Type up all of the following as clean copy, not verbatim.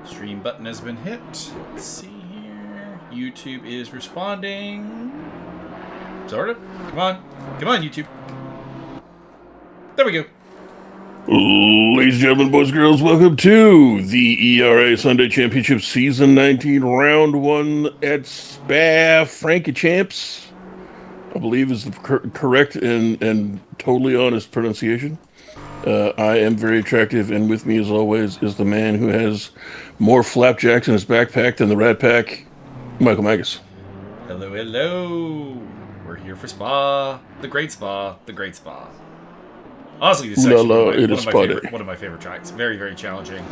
Stream button has been hit. Let's see here. YouTube is responding. Sort of. Come on. Come on, YouTube. There we go. Ladies and gentlemen, boys and girls, welcome to the ERA Sunday Championship Season 19, Round 1 at Spa Francochamps. I believe is the correct and totally honest pronunciation. I am very attractive, and with me, as always, is the man who has more flapjacks in his backpack than the Rat Pack, Michael Magus. Hello, hello. We're here for Spa. The Great Spa. The Great Spa. Honestly, this is actually one of my favorite tracks. Very, very challenging.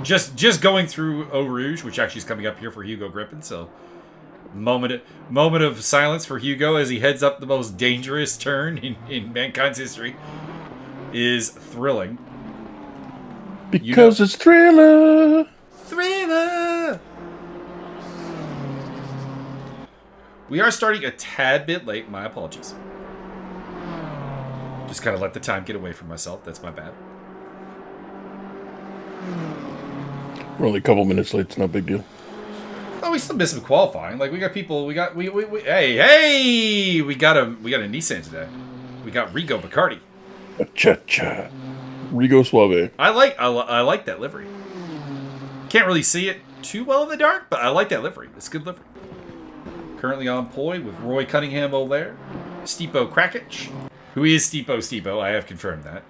Just going through Eau Rouge, which actually is coming up here for Hugo Griffin, so moment of silence for Hugo as he heads up the most dangerous turn in mankind's history is thrilling. Because it's Thriller! Thriller! We are starting a tad bit late. My apologies. Just kind of let the time get away from myself. That's my bad. We're only a couple minutes late. It's not a big deal. Oh, we still missed some qualifying. Like we got people. We got hey. We got a Nissan today. We got Rigo Bacardi. Cha-cha. Rigo Suave. I like that livery. Can't really see it too well in the dark, but I like that livery. It's a good livery. Currently on ploy with Roy Cunningham O'Lair, Stipo Krakic, who is Stipo. I have confirmed that.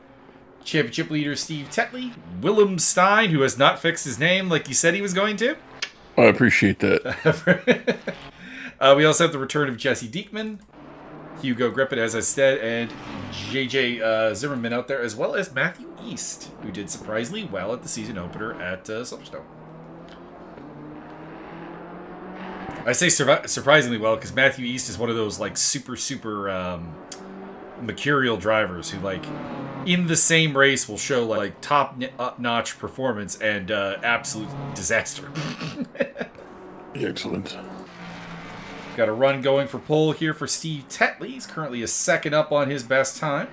Championship leader Steve Tetley, Willem Stein, who has not fixed his name like he said he was going to. I appreciate that. We also have the return of Jesse Diekman, Hugo Griffin, as I said, and JJ Zimmerman out there, as well as Matthew East, who did surprisingly well at the season opener at Silverstone. I say surprisingly well because Matthew East is one of those like super mercurial drivers who like in the same race will show like top-notch performance and absolute disaster. Excellent. Got a run going for pole here for Steve Tetley. He's currently a second up on his best time.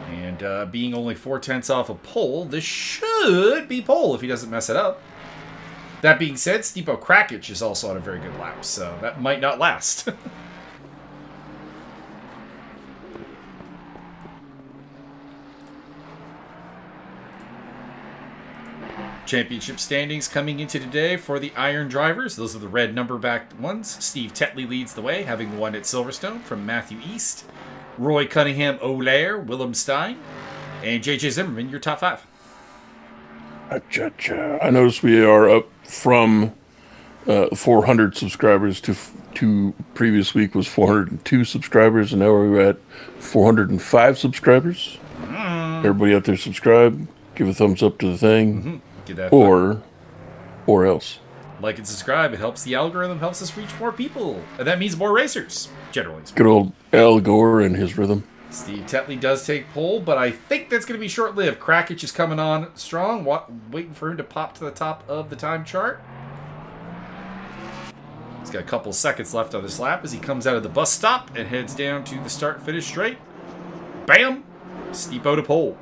And being only 4/10 off a pole, this should be pole if he doesn't mess it up. That being said, Stipo Krakic is also on a very good lap, so that might not last. Championship standings coming into today for the Iron Drivers. Those are the red number-backed ones. Steve Tetley leads the way, having won at Silverstone from Matthew East. Roy Cunningham O'Lair, Willem Stein, and JJ Zimmerman, your top five. I noticed we are up from 400 subscribers to previous week was 402 subscribers, and now we're at 405 subscribers. Everybody out there subscribe, give a thumbs up to the thing, Get that or else. Like and subscribe. It helps the algorithm, helps us reach more people, and that means more racers, generally. Good old Al Gore and his rhythm. Steve Tetley does take pole, but I think that's going to be short-lived. Krakic is coming on strong, waiting for him to pop to the top of the time chart. He's got a couple seconds left on this lap as he comes out of the bus stop and heads down to the start-finish straight. Bam! Stipo to pole.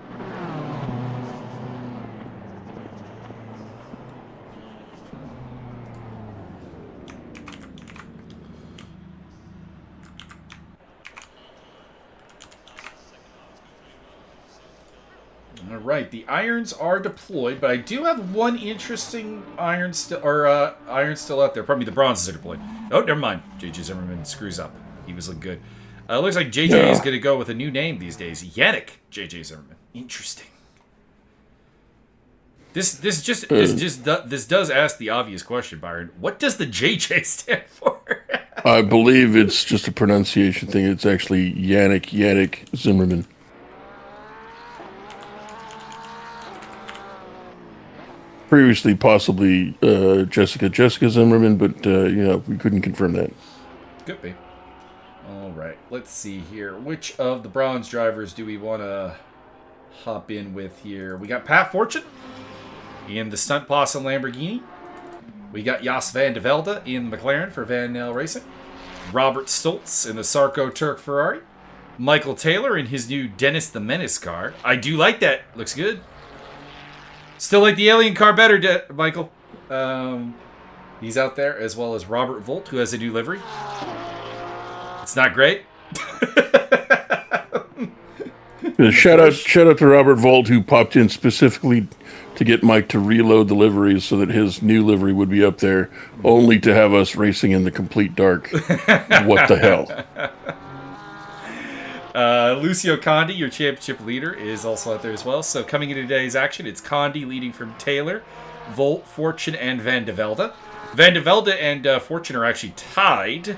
All right, the irons are deployed, but I do have one interesting iron still out there. Pardon me, the bronzes are deployed. Oh, never mind. JJ Zimmerman screws up. He was looking good. Looks like JJ is going to go with a new name these days. Yannick JJ Zimmerman. Interesting. This does ask the obvious question, Byron. What does the JJ stand for? I believe it's just a pronunciation thing. It's actually Yannick Zimmerman. Previously, possibly Jessica Zimmerman, but we couldn't confirm that. Could be. All right, let's see here. Which of the bronze drivers do we want to hop in with here? We got Pat Fortune in the Stunt Possum Lamborghini. We got Jos van de Velde in McLaren for Van Nel Racing. Robert Stoltz in the Sarco Turk Ferrari. Michael Taylor in his new Dennis the Menace car. I do like that. Looks good. Still like the alien car better, Michael. He's out there, as well as Robert Volt, who has a new livery. It's not great. Shout out to Robert Volt, who popped in specifically to get Mike to reload the liveries so that his new livery would be up there, only to have us racing in the complete dark. What the hell? Lucio Condi, your championship leader, is also out there as well. So coming into today's action, it's Condi leading from Taylor, Volt, Fortune, and Van de Velde. Van de Velde and Fortune are actually tied.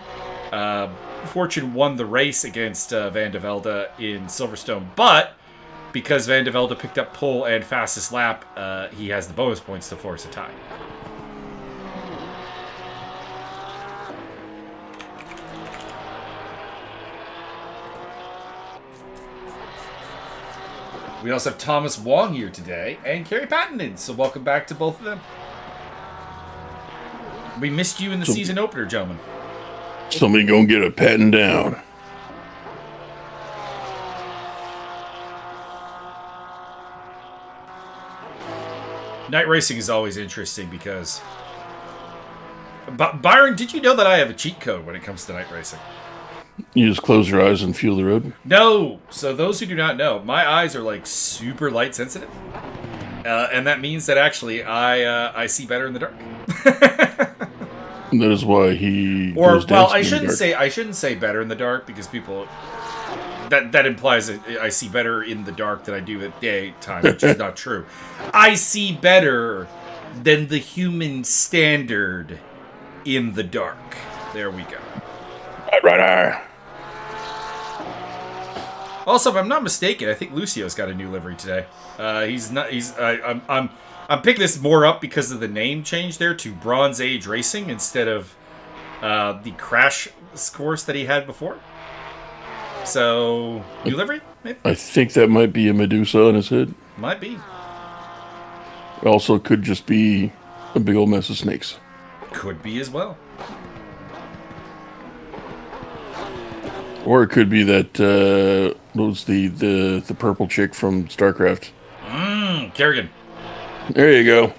Fortune won the race against Van de Velde in Silverstone, but because Van de Velde picked up pole and fastest lap, he has the bonus points to force a tie. We also have Thomas Wong here today and Kerry Pattenden, so welcome back to both of them. We missed you in the season opener, gentlemen. Somebody gonna get a patent down. Night racing is always interesting because... Byron, did you know that I have a cheat code when it comes to night racing? You just close your eyes and feel the road? No! So those who do not know, my eyes are like super light sensitive. And that means that actually I see better in the dark. That is why he. Or well, I shouldn't say better in the dark because people that implies that I see better in the dark than I do at daytime, which is not true. I see better than the human standard in the dark. There we go. Right. Also, if I'm not mistaken, I think Lucio's got a new livery today. I'm picking this more up because of the name change there to Bronze Age Racing instead of the Crash course that he had before. So, new livery, maybe? I think that might be a Medusa on his head. Might be. Also, could just be a big old mess of snakes. Could be as well. Or it could be that what was the purple chick from StarCraft? Kerrigan. There you go.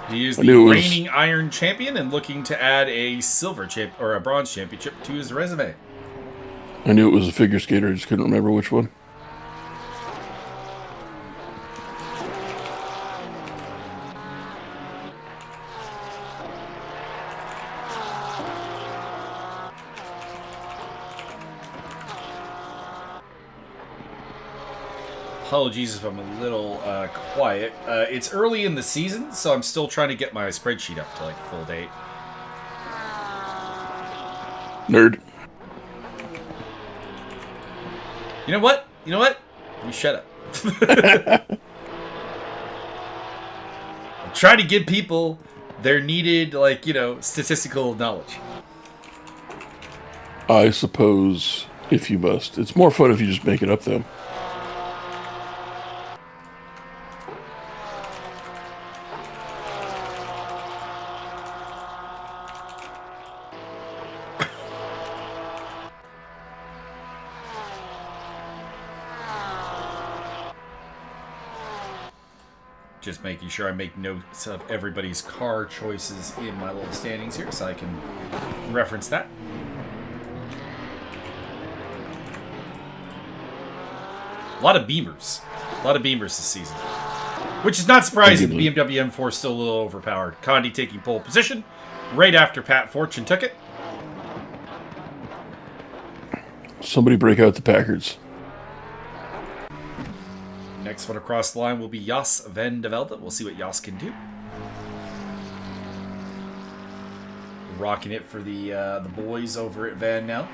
He is the reigning Iron Champion and looking to add a silver or a bronze championship to his resume. I knew it was a figure skater, I just couldn't remember which one. Apologies if I'm a little quiet. It's early in the season, so I'm still trying to get my spreadsheet up to like full date. Nerd. You know what? You shut up. I'm trying to give people their needed, statistical knowledge. I suppose, if you must. It's more fun if you just make it up, though. Just making sure I make notes of everybody's car choices in my little standings here so I can reference that. A lot of Beamers. This season. Which is not surprising. The BMW M4 is still a little overpowered. Condi taking pole position right after Pat Fortune took it. Somebody break out the Packards. Next one across the line will be Jos Van de Velde. We'll see what Jos can do. Rocking it for the boys over at Van now.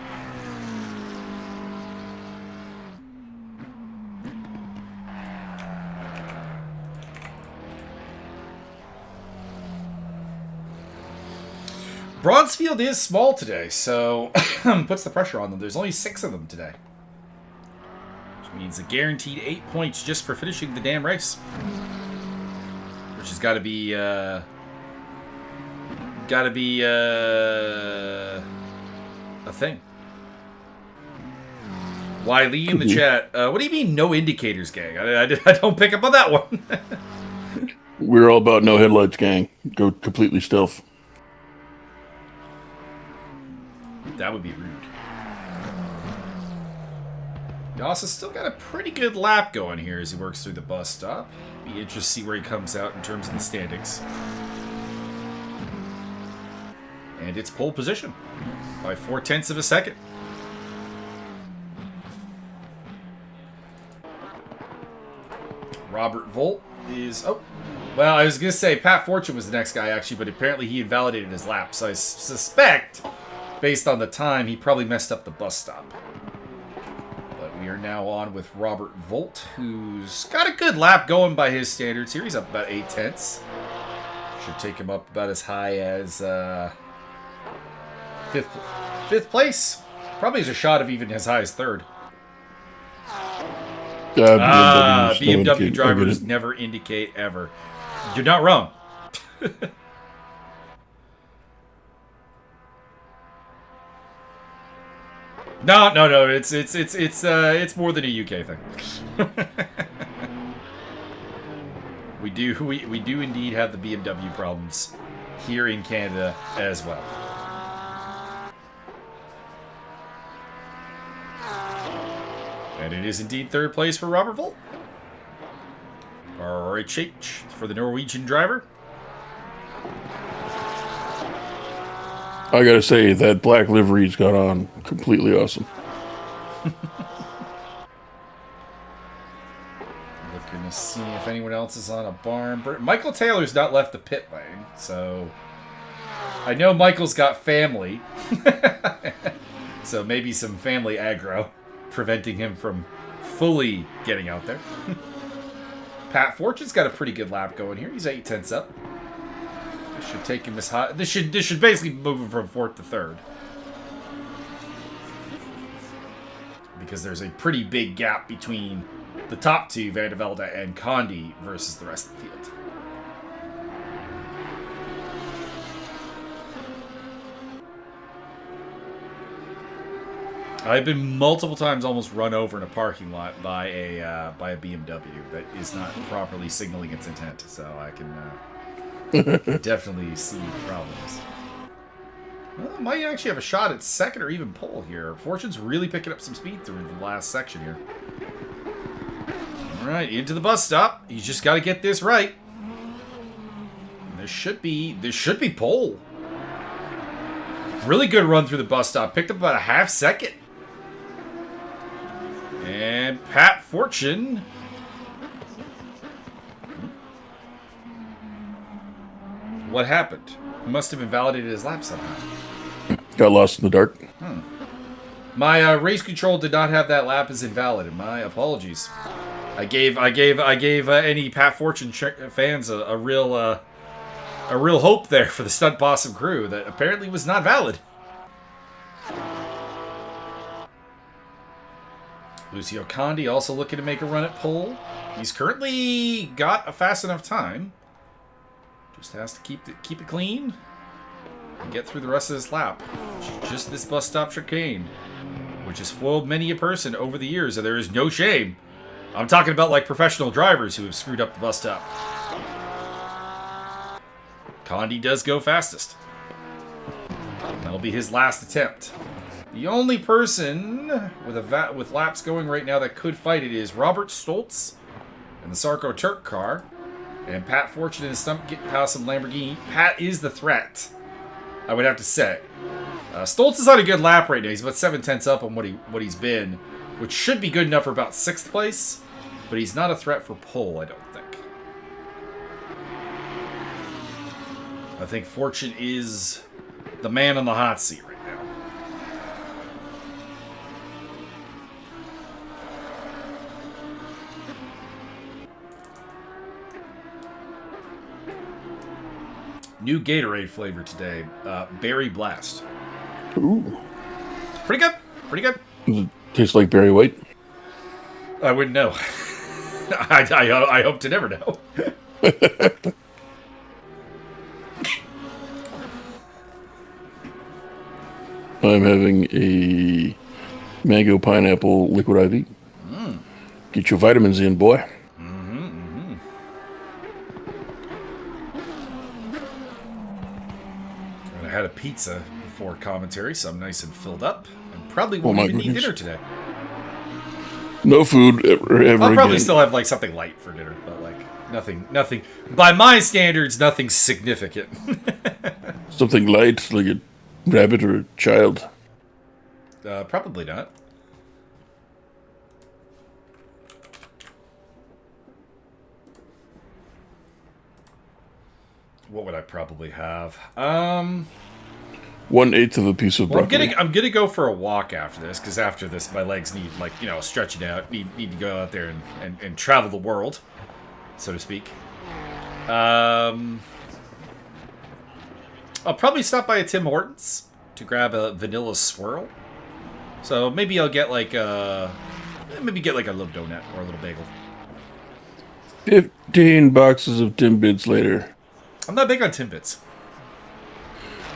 Bronzefield is small today, so puts the pressure on them. There's only 6 of them today. Which means a guaranteed 8 points just for finishing the damn race. Which has got to be, a thing. Wiley in the chat. What do you mean no indicators, gang? I don't pick up on that one. We're all about no headlights, gang. Go completely stealth. That would be rude. Yas has still got a pretty good lap going here as he works through the bus stop. Be interested to see where he comes out in terms of the standings. And it's pole position by 0.4 of a second. Robert Volt is... Oh, well, I was going to say Pat Fortune was the next guy, actually, but apparently he invalidated his lap. So I suspect, based on the time, he probably messed up the bus stop. But we are now on with Robert Volt, who's got a good lap going by his standards here. He's up about 0.8. Should take him up about as high as fifth place. Probably has a shot of even as high as third. BMW drivers never indicate ever. You're not wrong. No. It's more than a UK thing. we do indeed have the BMW problems here in Canada as well. And it is indeed third place for Robert Volt. RHH for the Norwegian driver. I gotta say, that black livery he's got on, completely awesome. Looking to see if anyone else is on a barn. Michael Taylor's not left the pit lane, so... I know Michael's got family. So maybe some family aggro preventing him from fully getting out there. Pat Fortune's got a pretty good lap going here. He's 0.8 up. This should take him as high. This should basically move him from 4th to 3rd. Because there's a pretty big gap between the top two, Van de Velde and Condi, versus the rest of the field. I've been multiple times almost run over in a parking lot by a BMW that is not properly signaling its intent, so I can definitely see problems. Well, might actually have a shot at second or even pole here. Fortune's really picking up some speed through the last section here. All right, into the bus stop. He's just got to get this right. And this should be pole. Really good run through the bus stop. Picked up about a half second. And Pat Fortune. What happened? He must have invalidated his lap somehow. Got lost in the dark. My race control did not have that lap as invalid. My apologies. I gave any Pat Fortune fans a real hope there for the Stunt Possum crew that apparently was not valid. Lucio Condi also looking to make a run at pole. He's currently got a fast enough time. Just has to keep it clean and get through the rest of this lap. Just this bus stop chicane, which has foiled many a person over the years, and there is no shame. I'm talking about like professional drivers who have screwed up the bus stop. Condi does go fastest. That'll be his last attempt. The only person with laps going right now that could fight it is Robert Stoltz in the Sarko Turk car, and Pat Fortune in the Stunt Possum Lamborghini. Pat is the threat, I would have to say. Stoltz is on a good lap right now. He's about 0.7 up on what he's been, which should be good enough for about 6th place, but he's not a threat for pole, I don't think. I think Fortune is the man on the hot seat right now. New Gatorade flavor today, Berry Blast. Ooh. Pretty good. Pretty good. Does it taste like Berry White? I wouldn't know. I hope to never know. I'm having a mango pineapple liquid IV. Get your vitamins in, boy. had a pizza before commentary, so I'm nice and filled up. And probably won't even eat dinner today. No food ever I'll probably again. still have like something light for dinner, but like nothing. By my standards, nothing significant. Something light, like a rabbit or a child. Probably not. What would I probably have? 1/8 of a piece of broccoli. I'm gonna go for a walk after this, because after this my legs need, like, stretching out. Need to go out there and travel the world, so to speak. I'll probably stop by a Tim Hortons to grab a vanilla swirl. So maybe I'll get like a little donut or a little bagel. 15 boxes of Timbits later. I'm not big on Timbits.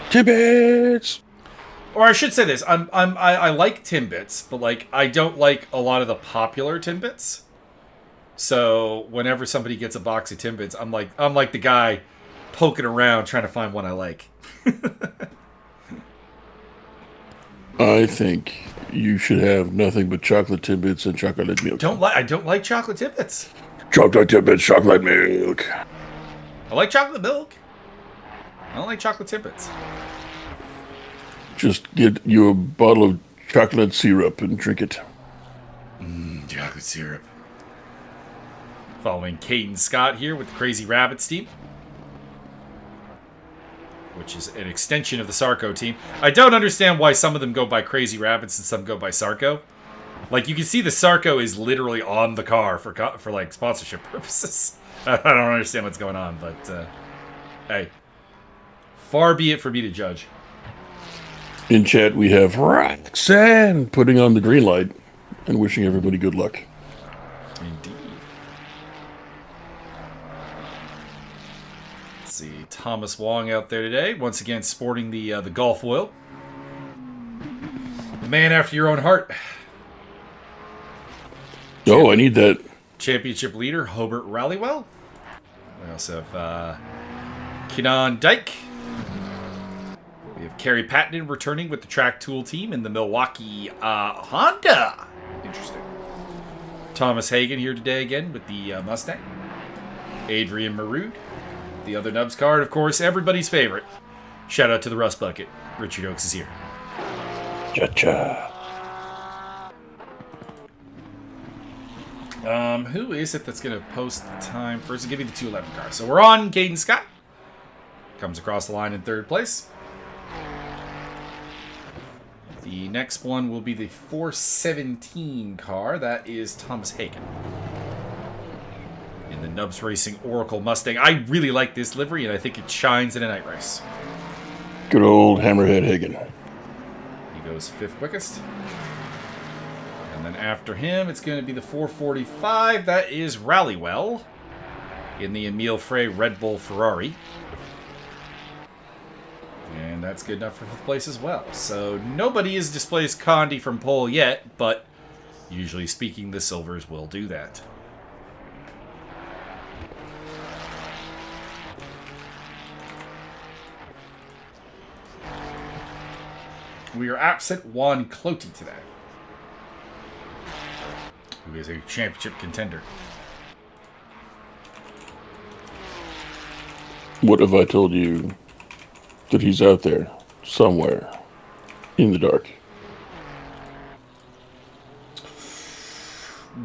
Timbits! Or I should say this: I like Timbits, but like I don't like a lot of the popular Timbits. So whenever somebody gets a box of Timbits, I'm like the guy poking around trying to find one I like. I think you should have nothing but chocolate Timbits and chocolate milk. I don't like chocolate Timbits. Chocolate Timbits, chocolate milk. I like chocolate milk. I don't like chocolate Timbits. Just get you a bottle of chocolate syrup and drink it. Chocolate syrup. Following Caden Scott here with the Crazy Rabbits team, which is an extension of the Sarko team. I don't understand why some of them go by Crazy Rabbits and some go by Sarko. Like, you can see the Sarko is literally on the car for like sponsorship purposes. I don't understand what's going on, but hey, far be it for me to judge. In chat, we have Roxanne putting on the green light and wishing everybody good luck. Indeed. Let's see, Thomas Wong out there today, once again sporting the golf oil. The man after your own heart. Oh, I need that. Championship leader, Hobart Rallywell. We also have Kenan Dyke. We have Kerry Pattinen returning with the Track Tool team in the Milwaukee Honda. Interesting. Thomas Hagen here today again with the Mustang. Adrian Marood, the other Nubs card, of course, everybody's favorite. Shout out to the Rust Bucket. Richard Oakes is here. Cha-cha. Who is it that's going to post the time first? I'll give you the 211 car. So we're on Caden Scott. Comes across the line in third place. The next one will be the 417 car. That is Thomas Hagen. In the Nubs Racing Oracle Mustang. I really like this livery, and I think it shines in a night race. Good old Hammerhead Hagen. He goes fifth quickest. And then after him, it's going to be the 445. That is Rallywell in the Emile Frey Red Bull Ferrari. And that's good enough for fifth place as well. So nobody has displaced Condi from pole yet, but usually speaking, the silvers will do that. We are absent Juan Cloty today, who is a championship contender. What have I told you? That he's out there somewhere in the dark.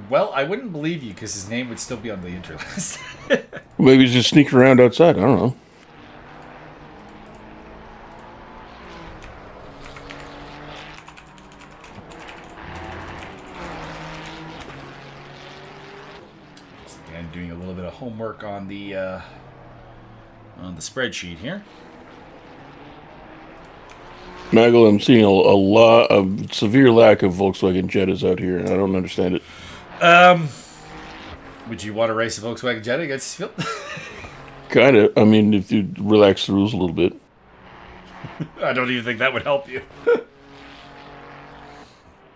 Well, I wouldn't believe you because his name would still be on the injury list. Maybe he's just sneaking around outside. I don't know. Again, doing a little bit of homework on the spreadsheet here. Maggle, I'm seeing a lot of severe lack of Volkswagen Jettas out here, and I don't understand it. Would you want to race a Volkswagen Jetta against Field? Kind of. I mean, if you relax the rules a little bit. I don't even think that would help you.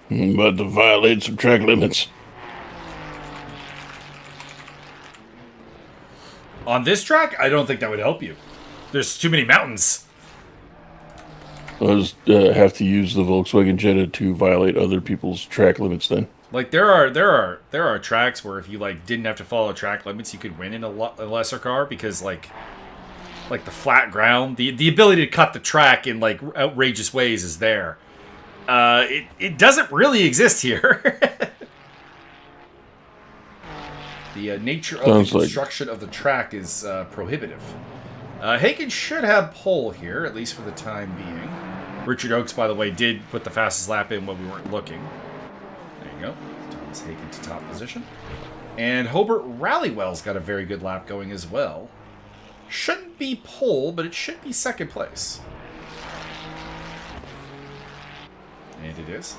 But to violate some track limits. On this track, I don't think that would help you. There's too many mountains. Have to use the Volkswagen Jetta to violate other people's track limits then. Like there are tracks where if you like didn't have to follow track limits, you could win in a lesser car because like the flat ground, the ability to cut the track in like outrageous ways is there. It doesn't really exist here. The nature of the construction of the track is prohibitive. Hagen should have pole here, at least for the time being. Richard Oakes, by the way, did put the fastest lap in when we weren't looking. There you go. Thomas Hagen to top position. And Hobart Rallywell's got a very good lap going as well. Shouldn't be pole, but it should be second place. And it is.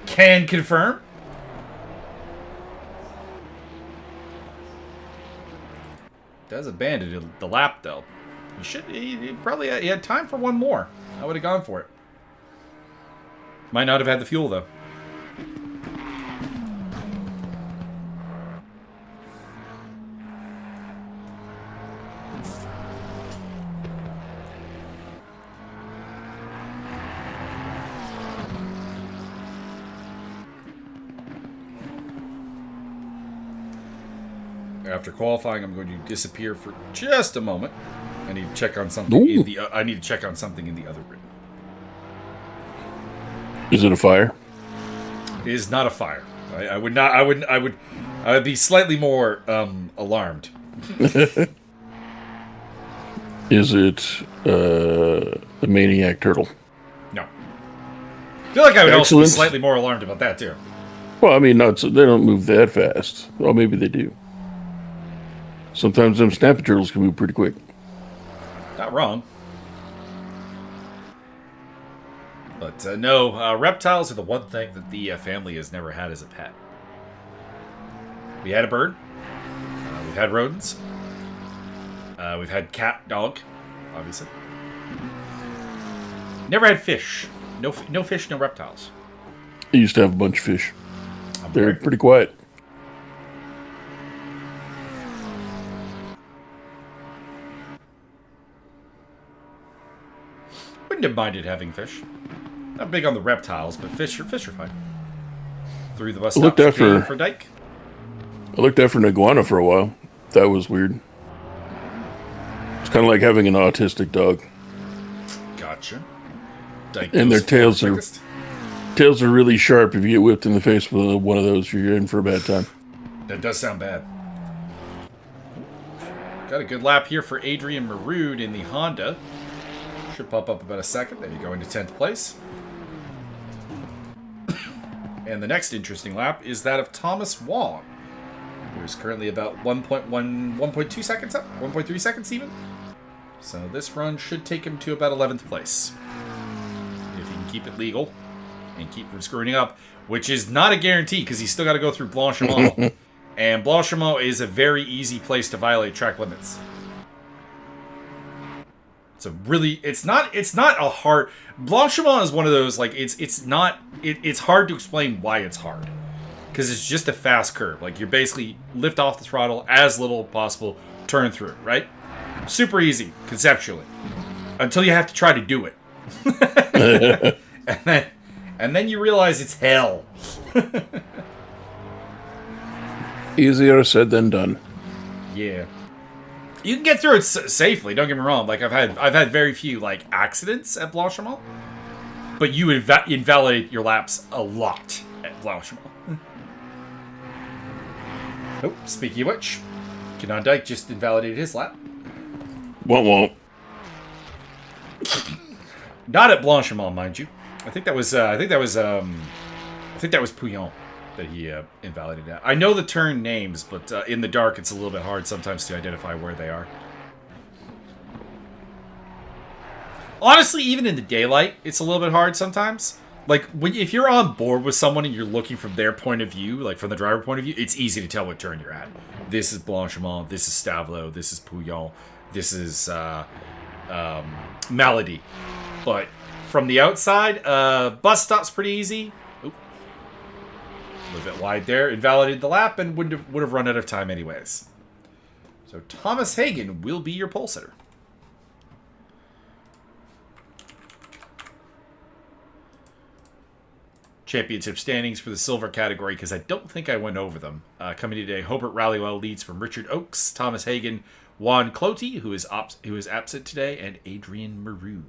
Can confirm. Does abandon the lap, though. He probably had time for one more. I would have gone for it. Might not have had the fuel, though. After qualifying, I'm going to disappear for just a moment. I need to check on something. I need to check on something in the other room. Is it a fire? It is not a fire. I would be slightly more alarmed. Is it the maniac turtle? No. I feel like I would also be slightly more alarmed about that too. Well, I mean, they don't move that fast. Well, maybe they do. Sometimes them snapping turtles can move pretty quick. Not wrong. But no, reptiles are the one thing that the family has never had as a pet. We had a bird. We've had rodents. We've had cat, dog, obviously. Never had fish. No fish, no reptiles. I used to have a bunch of fish. They're pretty quiet. Wouldn't have minded having fish. Not big on the reptiles, but fish are fine. Through the bus stop for Dyke. I looked after an iguana for a while. That was weird. It's kind of like having an autistic dog. Gotcha. Dyke and their tails are really sharp. If you get whipped in the face with one of those, you're in for a bad time. That does sound bad. Got a good lap here for Adrian Marood in the Honda. Should pop up about a second. There you go, into 10th place. And the next interesting lap is that of Thomas Wong, who is currently about 1.2 seconds up, 1.3 seconds even. So this run should take him to about 11th place. If he can keep it legal and keep from screwing up, which is not a guarantee because he's still got to go through Blanchimont. And Blanchimont is a very easy place to violate track limits. It's not a hard. Blanchimont is one of those, like, it's hard to explain why it's hard. Because it's just a fast curve. Like, you're basically lift off the throttle as little as possible, turn through, right? Super easy, conceptually. Until you have to try to do it. and then you realize it's hell. Easier said than done. Yeah. You can get through it safely, don't get me wrong. Like, I've had very few, like, accidents at Blanchimont. But you invalidate your laps a lot at Blanchimont. Oh, speaking of which, Kenan Dyke just invalidated his lap. Won't. Not at Blanchimont, mind you. I think that was Pouillon that he invalidated at. I know the turn names, but in the dark it's a little bit hard sometimes to identify where they are. Honestly, even in the daylight, it's a little bit hard sometimes. Like, if you're on board with someone and you're looking from their point of view, like from the driver point of view, it's easy to tell what turn you're at. This is Blanchimont, this is Stavelot, this is Pouillon, this is Malady. But from the outside, bus stop's pretty easy. A little bit wide there, invalidated the lap, and would have run out of time anyways. So Thomas Hagen will be your pole sitter. championship standings for the silver category, because I don't think I went over them. Coming today, Hobart Rallywell leads from Richard Oakes, Thomas Hagen, Juan Cloty, who is absent today, and Adrian Marood.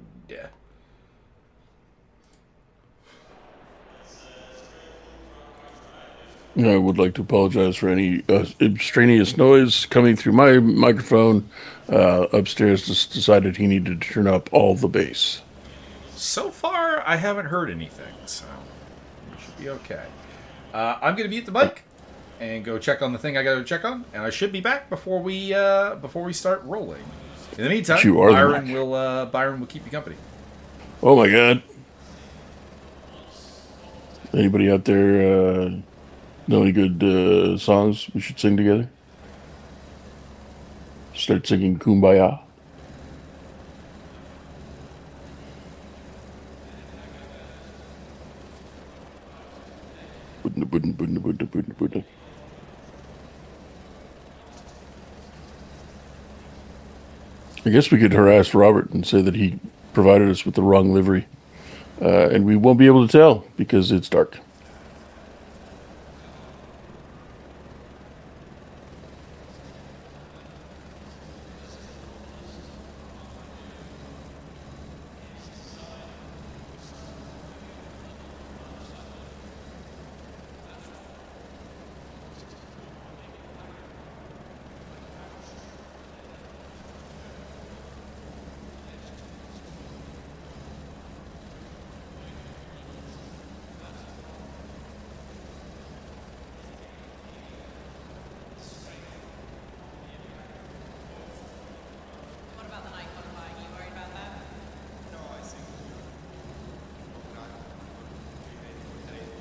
I would like to apologize for any extraneous noise coming through my microphone. Upstairs just decided he needed to turn up all the bass. So far, I haven't heard anything, so you should be okay. I'm going to mute the mic and go check on the thing I got to check on, and I should be back before we start rolling. In the meantime, Byron will keep you company. Oh my God! Anybody out there know any good songs we should sing together? Start singing Kumbaya. I guess we could harass Robert and say that he provided us with the wrong livery. And we won't be able to tell because it's dark.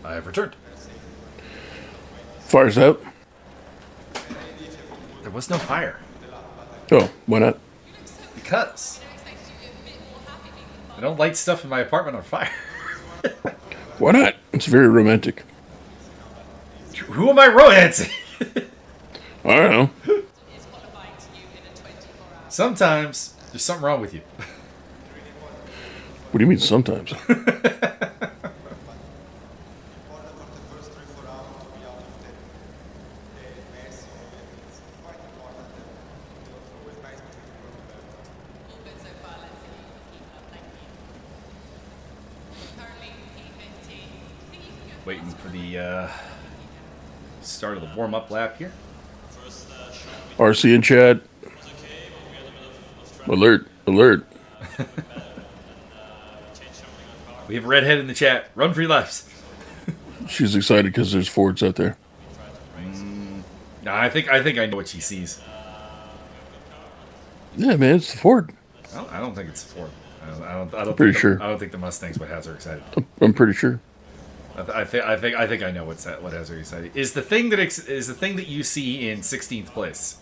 I have returned. Fire's out. There was no fire. Oh, why not? Because I don't light stuff in my apartment on fire. Why not? It's very romantic. Who am I romancing? I don't know. Sometimes there's something wrong with you. What do you mean sometimes? Waiting for the start of the warm-up lap here. RC in chat. Alert, alert. We have a redhead in the chat. Run for your lives. She's excited because there's Fords out there. No, I think I know what she sees. Yeah, man, it's the Ford. I don't think it's a Ford. I'm pretty sure. I don't think the Mustang's what has her excited. I'm pretty sure. I think I know what has her excited. Is the thing that you see in 16th place.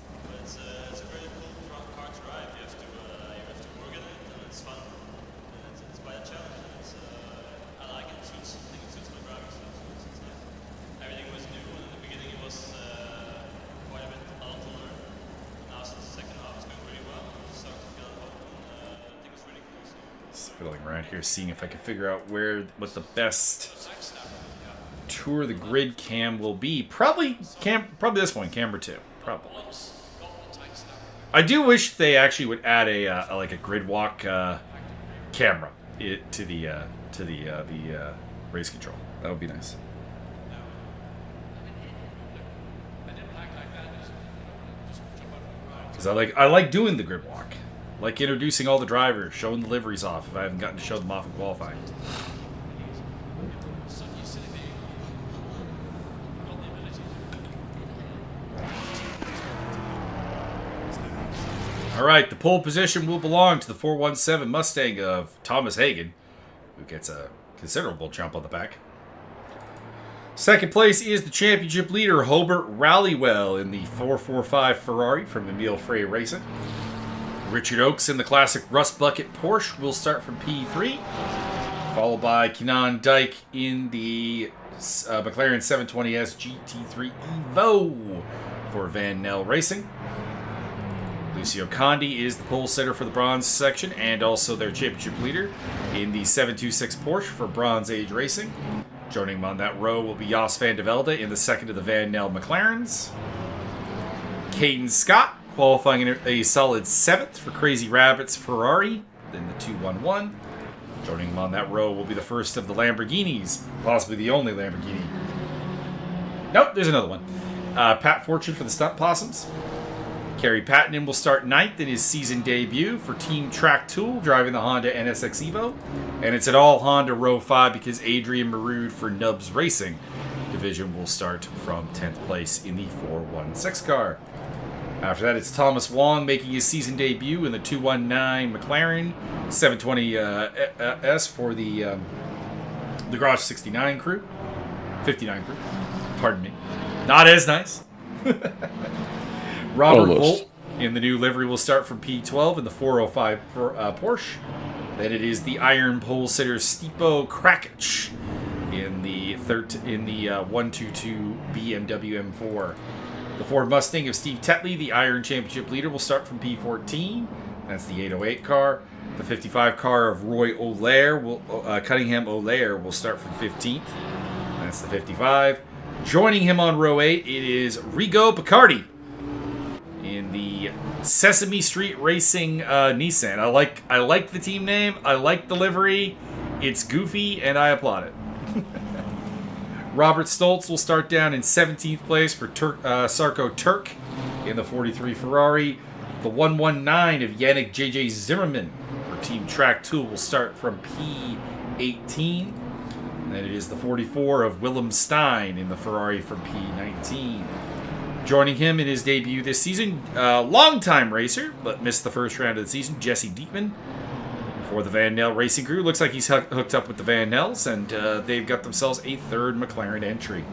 Fiddling around here, seeing if I can figure out what the best tour of the grid cam will be. Probably this one, camera 2. Probably. I do wish they actually would add a grid walk camera to the race control. That would be nice. Because I like doing the grid walk. Like introducing all the drivers, showing the liveries off if I haven't gotten to show them off in qualifying. All right, the pole position will belong to the 417 Mustang of Thomas Hagen, who gets a considerable jump on the back. Second place is the championship leader, Hobart Rallywell, in the 445 Ferrari from Emile Frey Racing. Richard Oakes in the classic Rust Bucket Porsche will start from P3, followed by Kenan Dyke in the McLaren 720S GT3 Evo for Van Nel Racing. Lucio Condi is the pole sitter for the bronze section and also their championship leader in the 726 Porsche for Bronze Age Racing. Joining him on that row will be Jos van de Velde in the second of the Van Nel McLarens. Caden Scott qualifying in a solid 7th for Crazy Rabbits Ferrari in the 211. Joining him on that row will be the first of the Lamborghinis, possibly the only Lamborghini. Nope, there's another one. Pat Fortune for the Stunt Possums. Kerry Pattinen will start 9th in his season debut for Team Track Tool, driving the Honda NSX Evo. And it's an all-Honda Row 5 because Adrian Marood for Nubs Racing division will start from 10th place in the 416 car. After that, it's Thomas Wong making his season debut in the 219 McLaren 720S for the Garage 69 crew. 59 crew. Pardon me. Not as nice. Robert Volt in the new livery will start from P12 in the 405 for Porsche. Then it is the Iron Pole sitter Stipo Krakic in the 122 BMW M4. The Ford Mustang of Steve Tetley, the Iron Championship leader, will start from P14. That's the 808 car. The 55 car of Roy Cunningham Olaire will start from 15th. That's the 55. Joining him on row 8, it is Rigo Picardi in the Sesame Street Racing Nissan. I like the team name. I like the livery. It's goofy, and I applaud it. Robert Stoltz will start down in 17th place for Sarko Turk in the 43 Ferrari. The 119 of Yannick JJ Zimmerman for Team Track Tool will start from P18. And then it is the 44 of Willem Stein in the Ferrari from P19. Joining him in his debut this season, longtime racer, but missed the first round of the season, Jesse Diekman. For the Van Nel Racing Crew, looks like he's hooked up with the Van Nels, and they've got themselves a 3rd McLaren entry.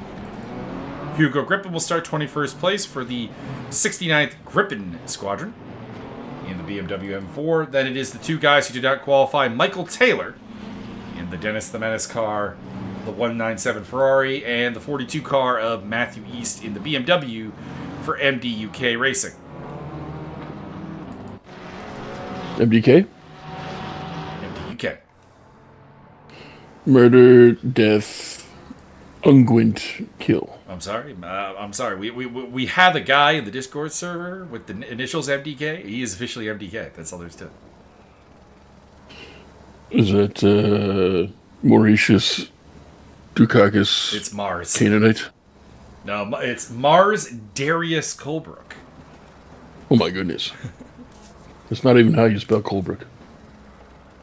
Hugo Grippen will start 21st place for the 69th Grippen Squadron in the BMW M4. Then it is the 2 guys who did not qualify, Michael Taylor in the Dennis the Menace car, the 197 Ferrari, and the 42 car of Matthew East in the BMW for MDUK Racing. MDK? MDUK. Murder, death, unguent, kill. I'm sorry. We have a guy in the Discord server with the initials MDK. He is officially MDK. That's all there's to it. Is that Mauritius Dukakis? It's Mars. Canaanite? No, it's Mars Darius Colebrook. Oh my goodness. That's not even how you spell Colebrook.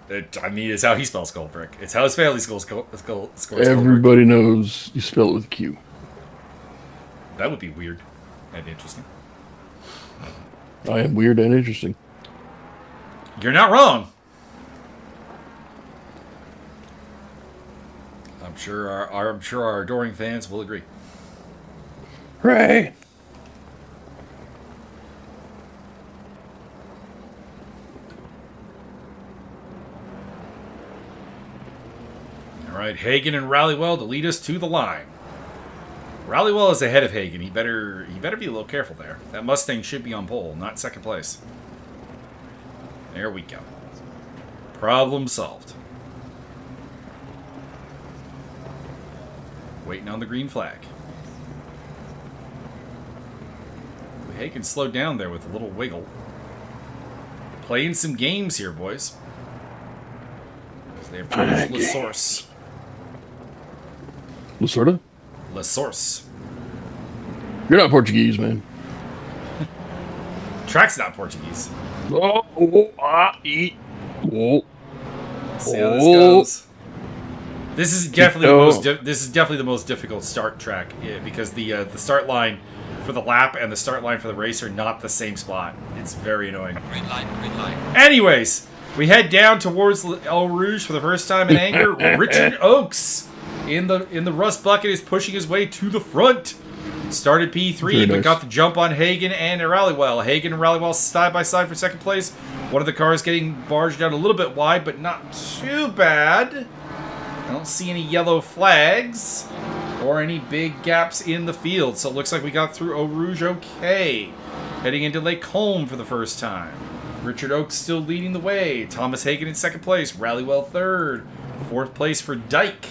It's how he spells Colebrook. It's how his family spells Colebrook. Everybody knows you spell it with a Q. That would be weird and interesting. I am weird and interesting. You're not wrong. I'm sure our adoring fans will agree. Hooray! All right, Hagen and Rallywell to lead us to the line. Rallywell is ahead of Hagen. He better be a little careful there. That Mustang should be on pole, not second place. There we go. Problem solved. Waiting on the green flag. Hagen slowed down there with a little wiggle. Playing some games here, boys. As they approach La Source. Lasorda? La Source. You're not Portuguese, man. Track's not Portuguese. See how this goes. This is definitely the most difficult start track because the start line for the lap and the start line for the race are not the same spot. It's very annoying. Green light, green light. Anyways, we head down towards Eau Rouge for the first time in anger. Richard Oakes in the rust bucket is pushing his way to the front. Started P3, but got the jump on Hagen and Rallywell. Hagen and Rallywell side by side for second place. One of the cars getting barged down a little bit wide, but not too bad. I don't see any yellow flags or any big gaps in the field, so it looks like we got through Eau Rouge okay. Heading into Lake Holm for the first time. Richard Oakes still leading the way. Thomas Hagen in second place. Rallywell third. Fourth place for Dyke.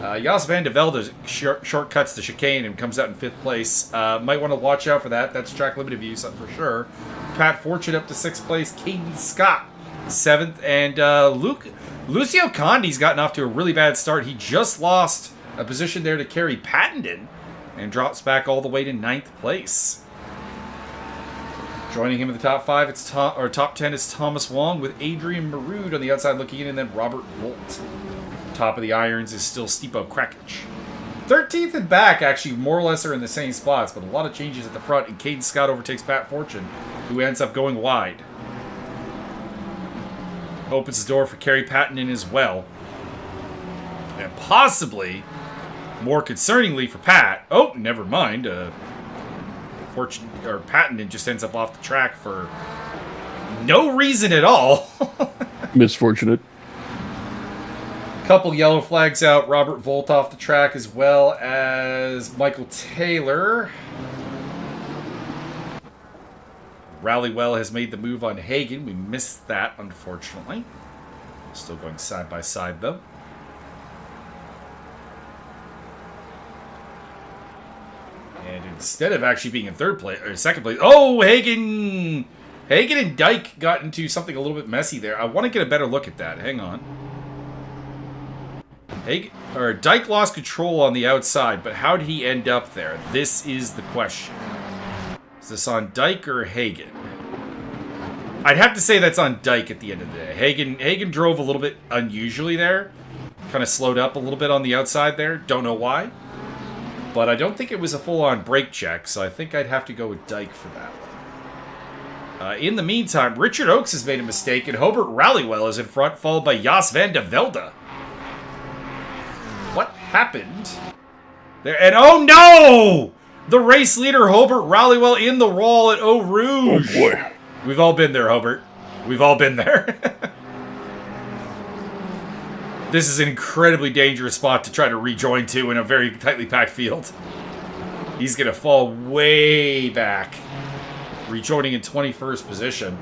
Jos van de Velde shortcuts the chicane and comes out in 5th place. Might want to watch out for that. That's track limit abuse for sure. Pat Fortune up to 6th place. Caden Scott 7th. And Lucio Condi's gotten off to a really bad start. He just lost a position there to Kerry Pattenden and drops back all the way to 9th place. Joining him in the top 5, top 10 is Thomas Wong with Adrian Marood on the outside looking in, and then Robert Volt. Top of the irons is still Stipo Krakic. 13th and back actually more or less are in the same spots, but a lot of changes at the front, and Caden Scott overtakes Pat Fortune, who ends up going wide. Opens the door for Kerry Pattenden as well. And possibly, more concerningly for Pat, oh, never mind, Pattenden just ends up off the track for no reason at all. Misfortunate. Couple yellow flags out. Robert Volt off the track, as well as Michael Taylor. Rallywell has made the move on Hagen. We missed that, unfortunately. Still going side by side, though. And instead of actually being in 3rd place or 2nd place, oh, Hagen and Dyke got into something a little bit messy there. I want to get a better look at that. Hang on. Dyke lost control on the outside, but how did he end up there? This is the question. Is this on Dyke or Hagen? I'd have to say that's on Dyke at the end of the day. Hagen drove a little bit unusually there. Kind of slowed up a little bit on the outside there. Don't know why. But I don't think it was a full-on brake check, so I think I'd have to go with Dyke for that one. In the meantime, Richard Oakes has made a mistake, and Hobart Rallywell is in front, followed by Jos van de Velde. What happened there? And oh no! The race leader, Hobart Rallywell, in the wall at Eau Rouge. Oh boy. We've all been there, Hobart. We've all been there. This is an incredibly dangerous spot to try to rejoin to in a very tightly packed field. He's going to fall way back, rejoining in 21st position.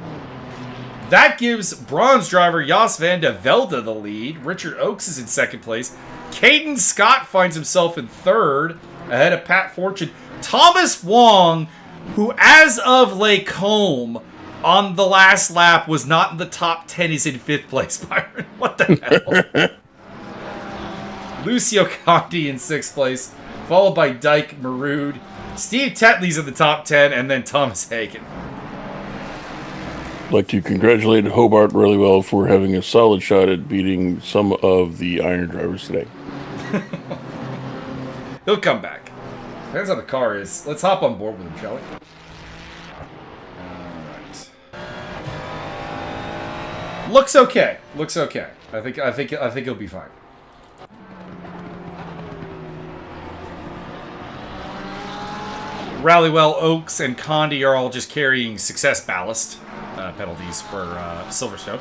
That gives bronze driver Jos van de Velde the lead. Richard Oakes is in 2nd place. Caden Scott finds himself in 3rd, ahead of Pat Fortune. Thomas Wong, who as of Lake Home on the last lap was not in the top 10, is in 5th place, Byron. What the hell? Lucio Conti in 6th place, followed by Dyke Marood. Steve Tetley's in the top 10, and then Thomas Hagen. I'd like to congratulate Hobart Rallywell for having a solid shot at beating some of the iron drivers today. He'll come back. Depends how the car is. Let's hop on board with him, shall we? Alright. Looks okay. Looks okay. I think he'll be fine. Rallywell, Oakes, and Condi are all just carrying success ballast penalties for Silverstone.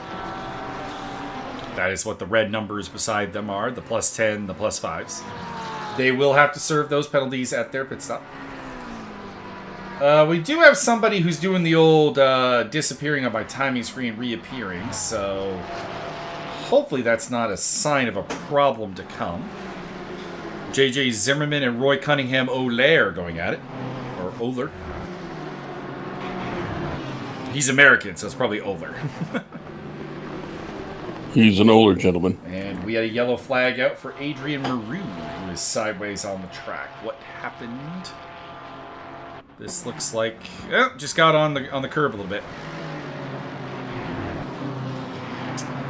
That is what the red numbers beside them are, the +10, the +5s. They will have to serve those penalties at their pit stop. We do have somebody who's doing the old disappearing on my timing screen, reappearing, so hopefully that's not a sign of a problem to come. JJ Zimmerman and Roy Cunningham Olaire are going at it. Or Oler. He's American, so it's probably Oler. He's an older gentleman. And we had a yellow flag out for Adrian Maroon, who is sideways on the track. What happened? This looks like just got on the curb a little bit.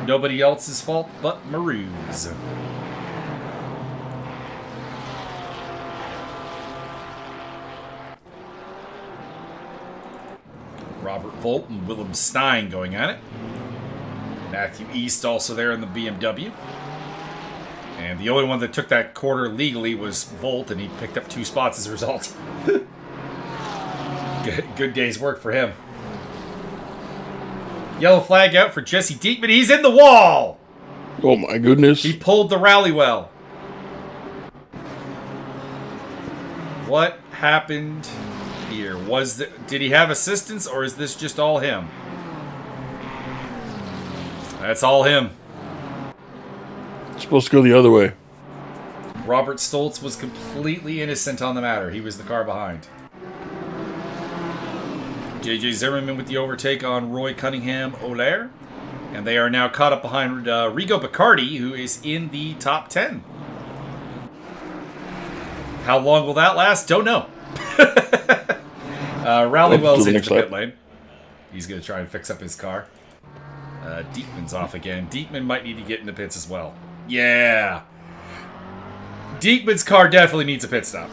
Nobody else's fault but Maroon's. Robert Volt and Willem Stein going at it. Matthew East also there in the BMW. And the only one that took that corner legally was Volt, and he picked up 2 spots as a result. Good day's work for him. Yellow flag out for Jesse Diekman. He's in the wall! Oh my goodness. He pulled the Rallywell. What happened here? Did he have assistance, or is this just all him? That's all him. It's supposed to go the other way. Robert Stoltz was completely innocent on the matter. He was the car behind. JJ Zimmerman with the overtake on Roy Cunningham Olaire. And they are now caught up behind Rigo Bacardi, who is in the top 10. How long will that last? Don't know. Rallywell's into the pit lane. He's going to try and fix up his car. Diekman's off again. Diekman might need to get in the pits as well. Yeah. Diekman's car definitely needs a pit stop.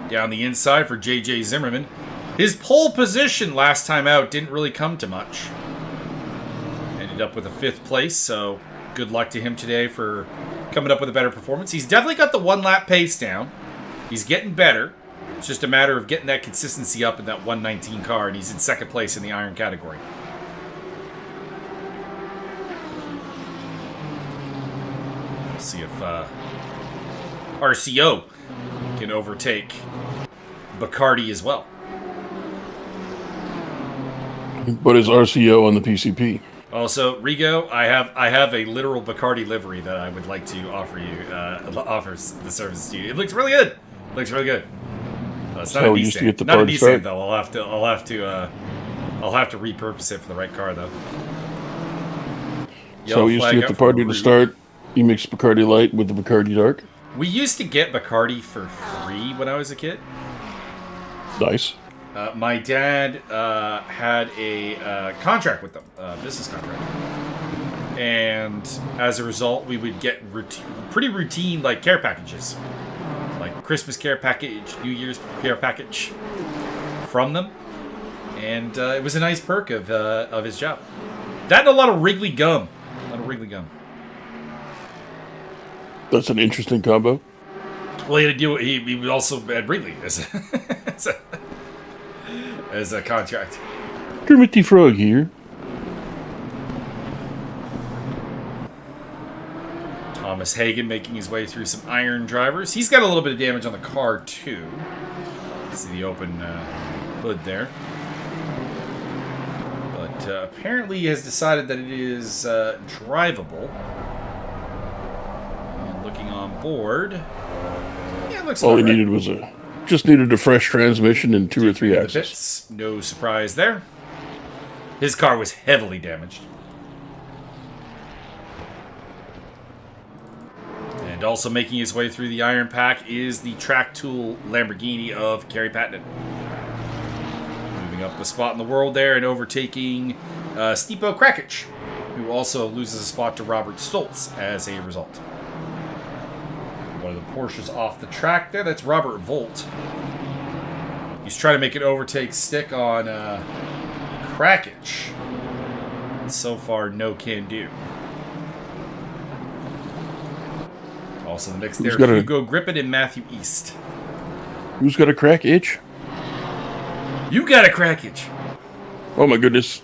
Down the inside for JJ Zimmerman. His pole position last time out didn't really come to much. Ended up with a 5th place, so good luck to him today for coming up with a better performance. He's definitely got the 1-lap pace down. He's getting better. It's just a matter of getting that consistency up in that 119 car, and he's in 2nd place in the iron category. Let's see if RCO can overtake Bacardi as well. But is RCO on the PCP? Also, Rigo, I have a literal Bacardi livery that I would like to offer you. Offers the service to you. It looks really good. It looks really good. It's not a Nissan. Not a Nissan though. I'll have to repurpose it for the right car though. So we used to get the party to start. You mix Bacardi Light with the Bacardi Dark. We used to get Bacardi for free when I was a kid. Nice. My dad had a contract with them, business contract. And as a result, we would get pretty routine like care packages. Like Christmas care package, New Year's care package from them. And it was a nice perk of his job. That and a lot of Wrigley gum. That's an interesting combo. Well, he also had Wrigley as a contract. Kermit the Frog here. Thomas Hagen making his way through some iron drivers. He's got a little bit of damage on the car, too. See the open hood there. But apparently he has decided that it is drivable. And looking on board, yeah, it looks all he right. needed was just needed a fresh transmission and 2 or 3 axles. No surprise there. His car was heavily damaged. And also making his way through the iron pack is the track tool Lamborghini of Kerry Patton. Moving up a spot in the world there and overtaking Stipo Krakic, who also loses a spot to Robert Stoltz as a result. One of the Porsches off the track there. That's Robert Volt. He's trying to make an overtake stick on Krakic. And so far, no can do. Also in the mix there, Hugo Grippin and Matthew East. Who's got a crack itch? You got a crack itch. Oh my goodness.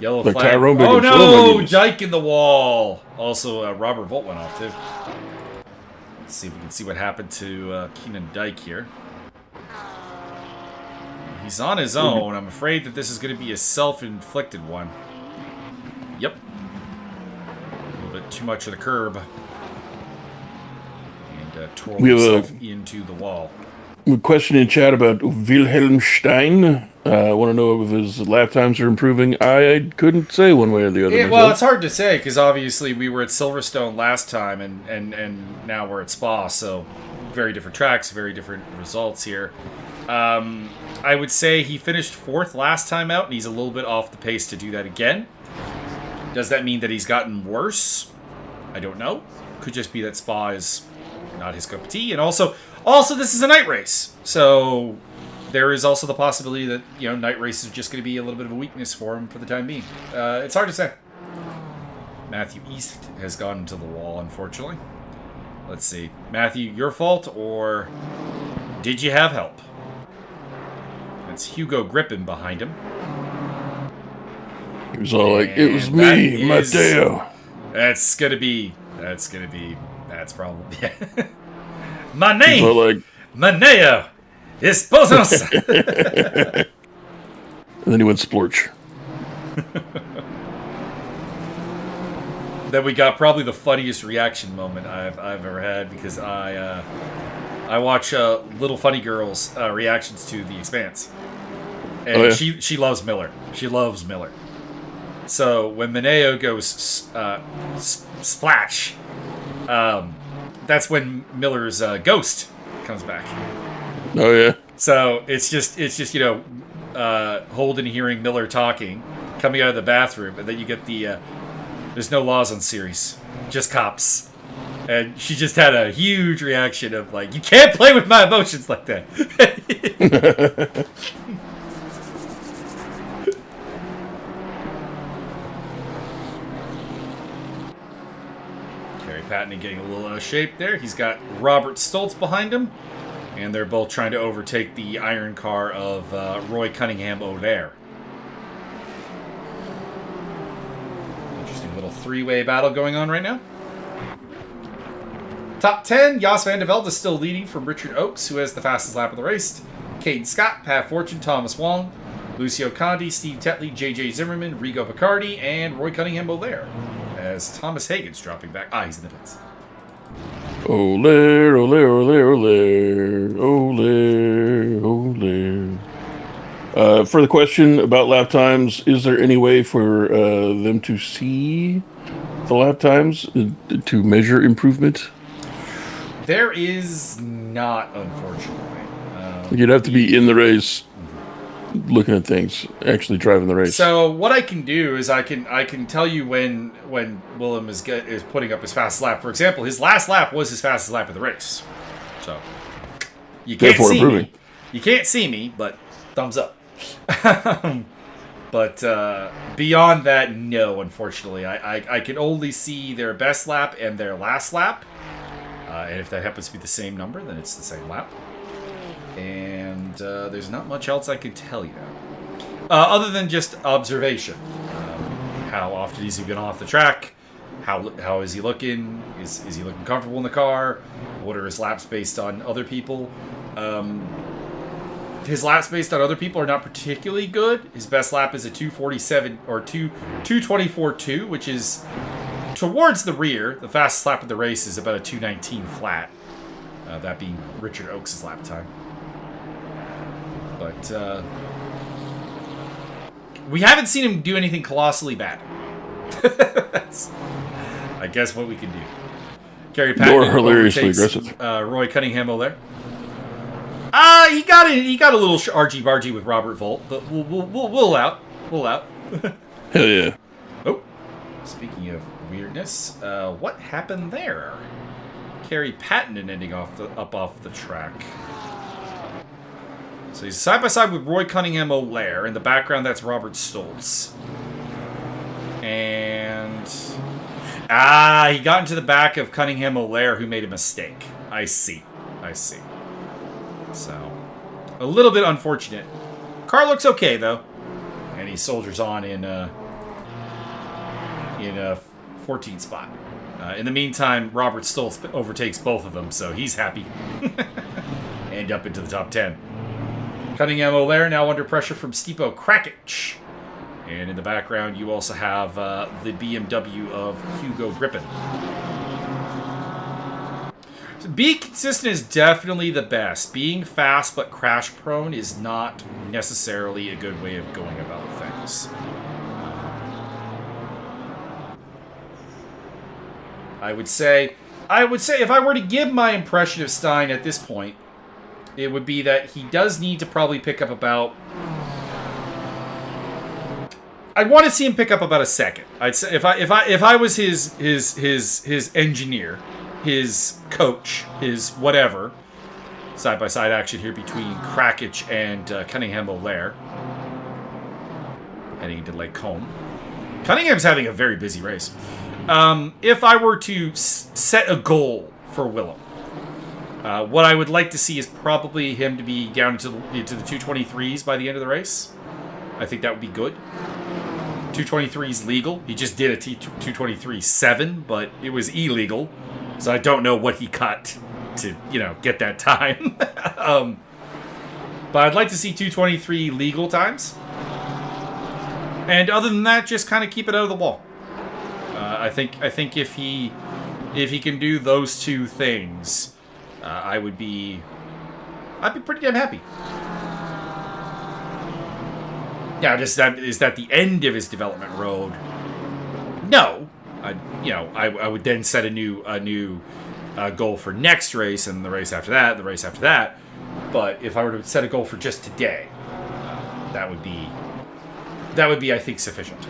Yellow flag. Oh no! Dike in the wall. Also, Robert Volt went off too. Let's see if we can see what happened to Keenan Dike here. He's on his own. I'm afraid that this is going to be a self-inflicted one. Yep. A little bit too much of the curb. And twirled himself into the wall. We question in chat about Wilhelm Stein. I want to know if his lap times are improving. I couldn't say one way or the other. Well, it's hard to say because obviously we were at Silverstone last time and now we're at Spa, so very different tracks, very different results here. I would say he finished 4th last time out, and he's a little bit off the pace to do that again. Does that mean that he's gotten worse? I don't know. Could just be that Spa is not his cup of tea, and also this is a night race, so there is also the possibility that night race is just going to be a little bit of a weakness for him for the time being. It's hard to say. Matthew East has gone into the wall, unfortunately. Let's see, Matthew, your fault or did you have help? It's Hugo Grippin behind him. He was all like, "It was me, Matteo." That's probably my name. All like, Maneo Esposos. And then he went splorch. Then we got probably the funniest reaction moment I've ever had, because I watch Little Funny Girl's reactions to The Expanse, and she loves Miller. She loves Miller. So when Mineo goes splash, that's when Miller's ghost comes back. Oh yeah. So it's just Holden hearing Miller talking, coming out of the bathroom, and then you get the there's no laws on Ceres, just cops. And she just had a huge reaction of like, you can't play with my emotions like that. Kerry Patton getting a little out of shape there. He's got Robert Stoltz behind him, and they're both trying to overtake the iron car of Roy Cunningham O'Leary. Interesting little three-way battle going on right now. Top 10, Jos van der Velde is still leading from Richard Oakes, who has the fastest lap of the race. Caden Scott, Pat Fortune, Thomas Wong, Lucio Conti, Steve Tetley, JJ Zimmerman, Rigo Picardi, and Roy Cunningham O'Leary, as Thomas Hagen's dropping back. He's in the pits. O'Leary, O'Leary, O'Leary, O'Leary. For the question about lap times, is there any way for them to see the lap times to measure improvement? There is not, unfortunately. You'd have to be in the race, looking at things, actually driving the race. So what I can do is I can tell you when Willem is putting up his fastest lap. For example, his last lap was his fastest lap of the race. So you can't see me. You can't see me, but thumbs up. But beyond that, no, unfortunately. I can only see their best lap and their last lap. And if that happens to be the same number, then it's the same lap. And there's not much else I can tell you. Other than just observation. How often has he been off the track? How is he looking? Is he looking comfortable in the car? What are his laps based on other people? His laps based on other people are not particularly good. His best lap is a 2:47 or 2:24.2, which is towards the rear. The fastest lap of the race is about a 2:19 flat. That being Richard Oakes' lap time. But we haven't seen him do anything colossally bad. That's, I guess, what we can do. Kerry Patton hilariously aggressive. Roy Cunningham O'Leary. He got a little argy-bargy with Robert Volt, but we'll out. We'll out. Hell yeah. Oh, speaking of weirdness, what happened there? Kerry Patton ending off the track. So he's side by side with Roy Cunningham O'Leary. In the background, that's Robert Stoltz. And he got into the back of Cunningham O'Leary, who made a mistake. I see. So, a little bit unfortunate. Car looks okay, though. And he soldiers on in a 14th spot. In the meantime, Robert Stoltz overtakes both of them, so he's happy. And up into the top 10. Cunningham O'Leary now under pressure from Stipo Krakic. And in the background, you also have the BMW of Hugo Grippen. So being consistent is definitely the best. Being fast but crash prone is not necessarily a good way of going about things. I would say if I were to give my impression of Stein at this point, it would be that he does need to probably pick up about... I'd want to see him pick up about a second. I'd say if I was his engineer, his coach, his whatever, side by side action here between Krakic and Cunningham O'Leary, heading into Lake Combe. Cunningham's having a very busy race. If I were to set a goal for Willem, what I would like to see is probably him to be down into the 223s by the end of the race. I think that would be good. 223 is legal. He just did a 223.7, but it was illegal, so I don't know what he cut to, get that time. But I'd like to see 223 legal times. And other than that, just kind of keep it out of the wall. I think if he can do those two things, I'd be pretty damn happy. Now, is that the end of his development road? No. I would then set a new goal for next race, and the race after that, the race after that. But if I were to set a goal for just today, that would be, I think, sufficient.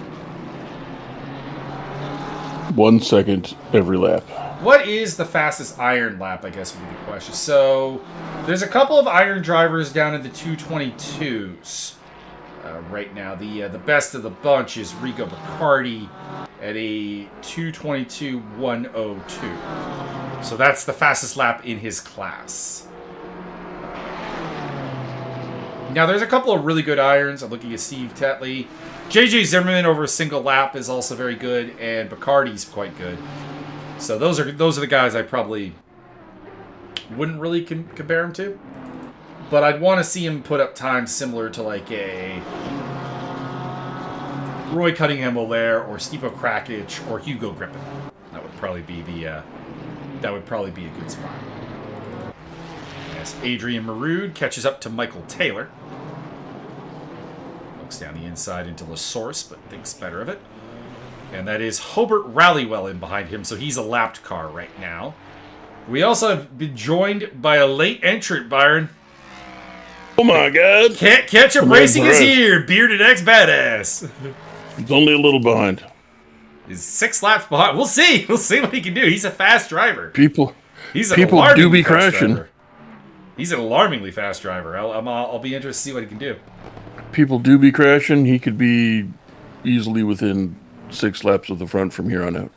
1 second every lap. What is the fastest iron lap, I guess, would be the question. So, there's a couple of iron drivers down in the 222s right now. The best of the bunch is Rico Bacardi at a 2:22.102. So that's the fastest lap in his class. Now, there's a couple of really good irons. I'm looking at Steve Tetley. JJ Zimmerman over a single lap is also very good, and Bacardi's quite good. So those are the guys I probably wouldn't really compare him to. But I'd want to see him put up times similar to like a Roy Cunningham-Olaire or Stipo Krakic or Hugo Griffin. That would probably be a good spot. Yes, Adrian Maroud catches up to Michael Taylor. Looks down the inside into La Source, but thinks better of it. And that is Hobart Rallywell in behind him, so he's a lapped car right now. We also have been joined by a late entrant, Byron. Oh my God! Ketchup Racing is here! Bearded X Badass! He's only a little behind. He's 6 laps behind. We'll see. We'll see what he can do. He's a fast driver. People do be crashing. Driver. He's an alarmingly fast driver. I'll be interested to see what he can do. People do be crashing. He could be easily within 6 laps of the front from here on out.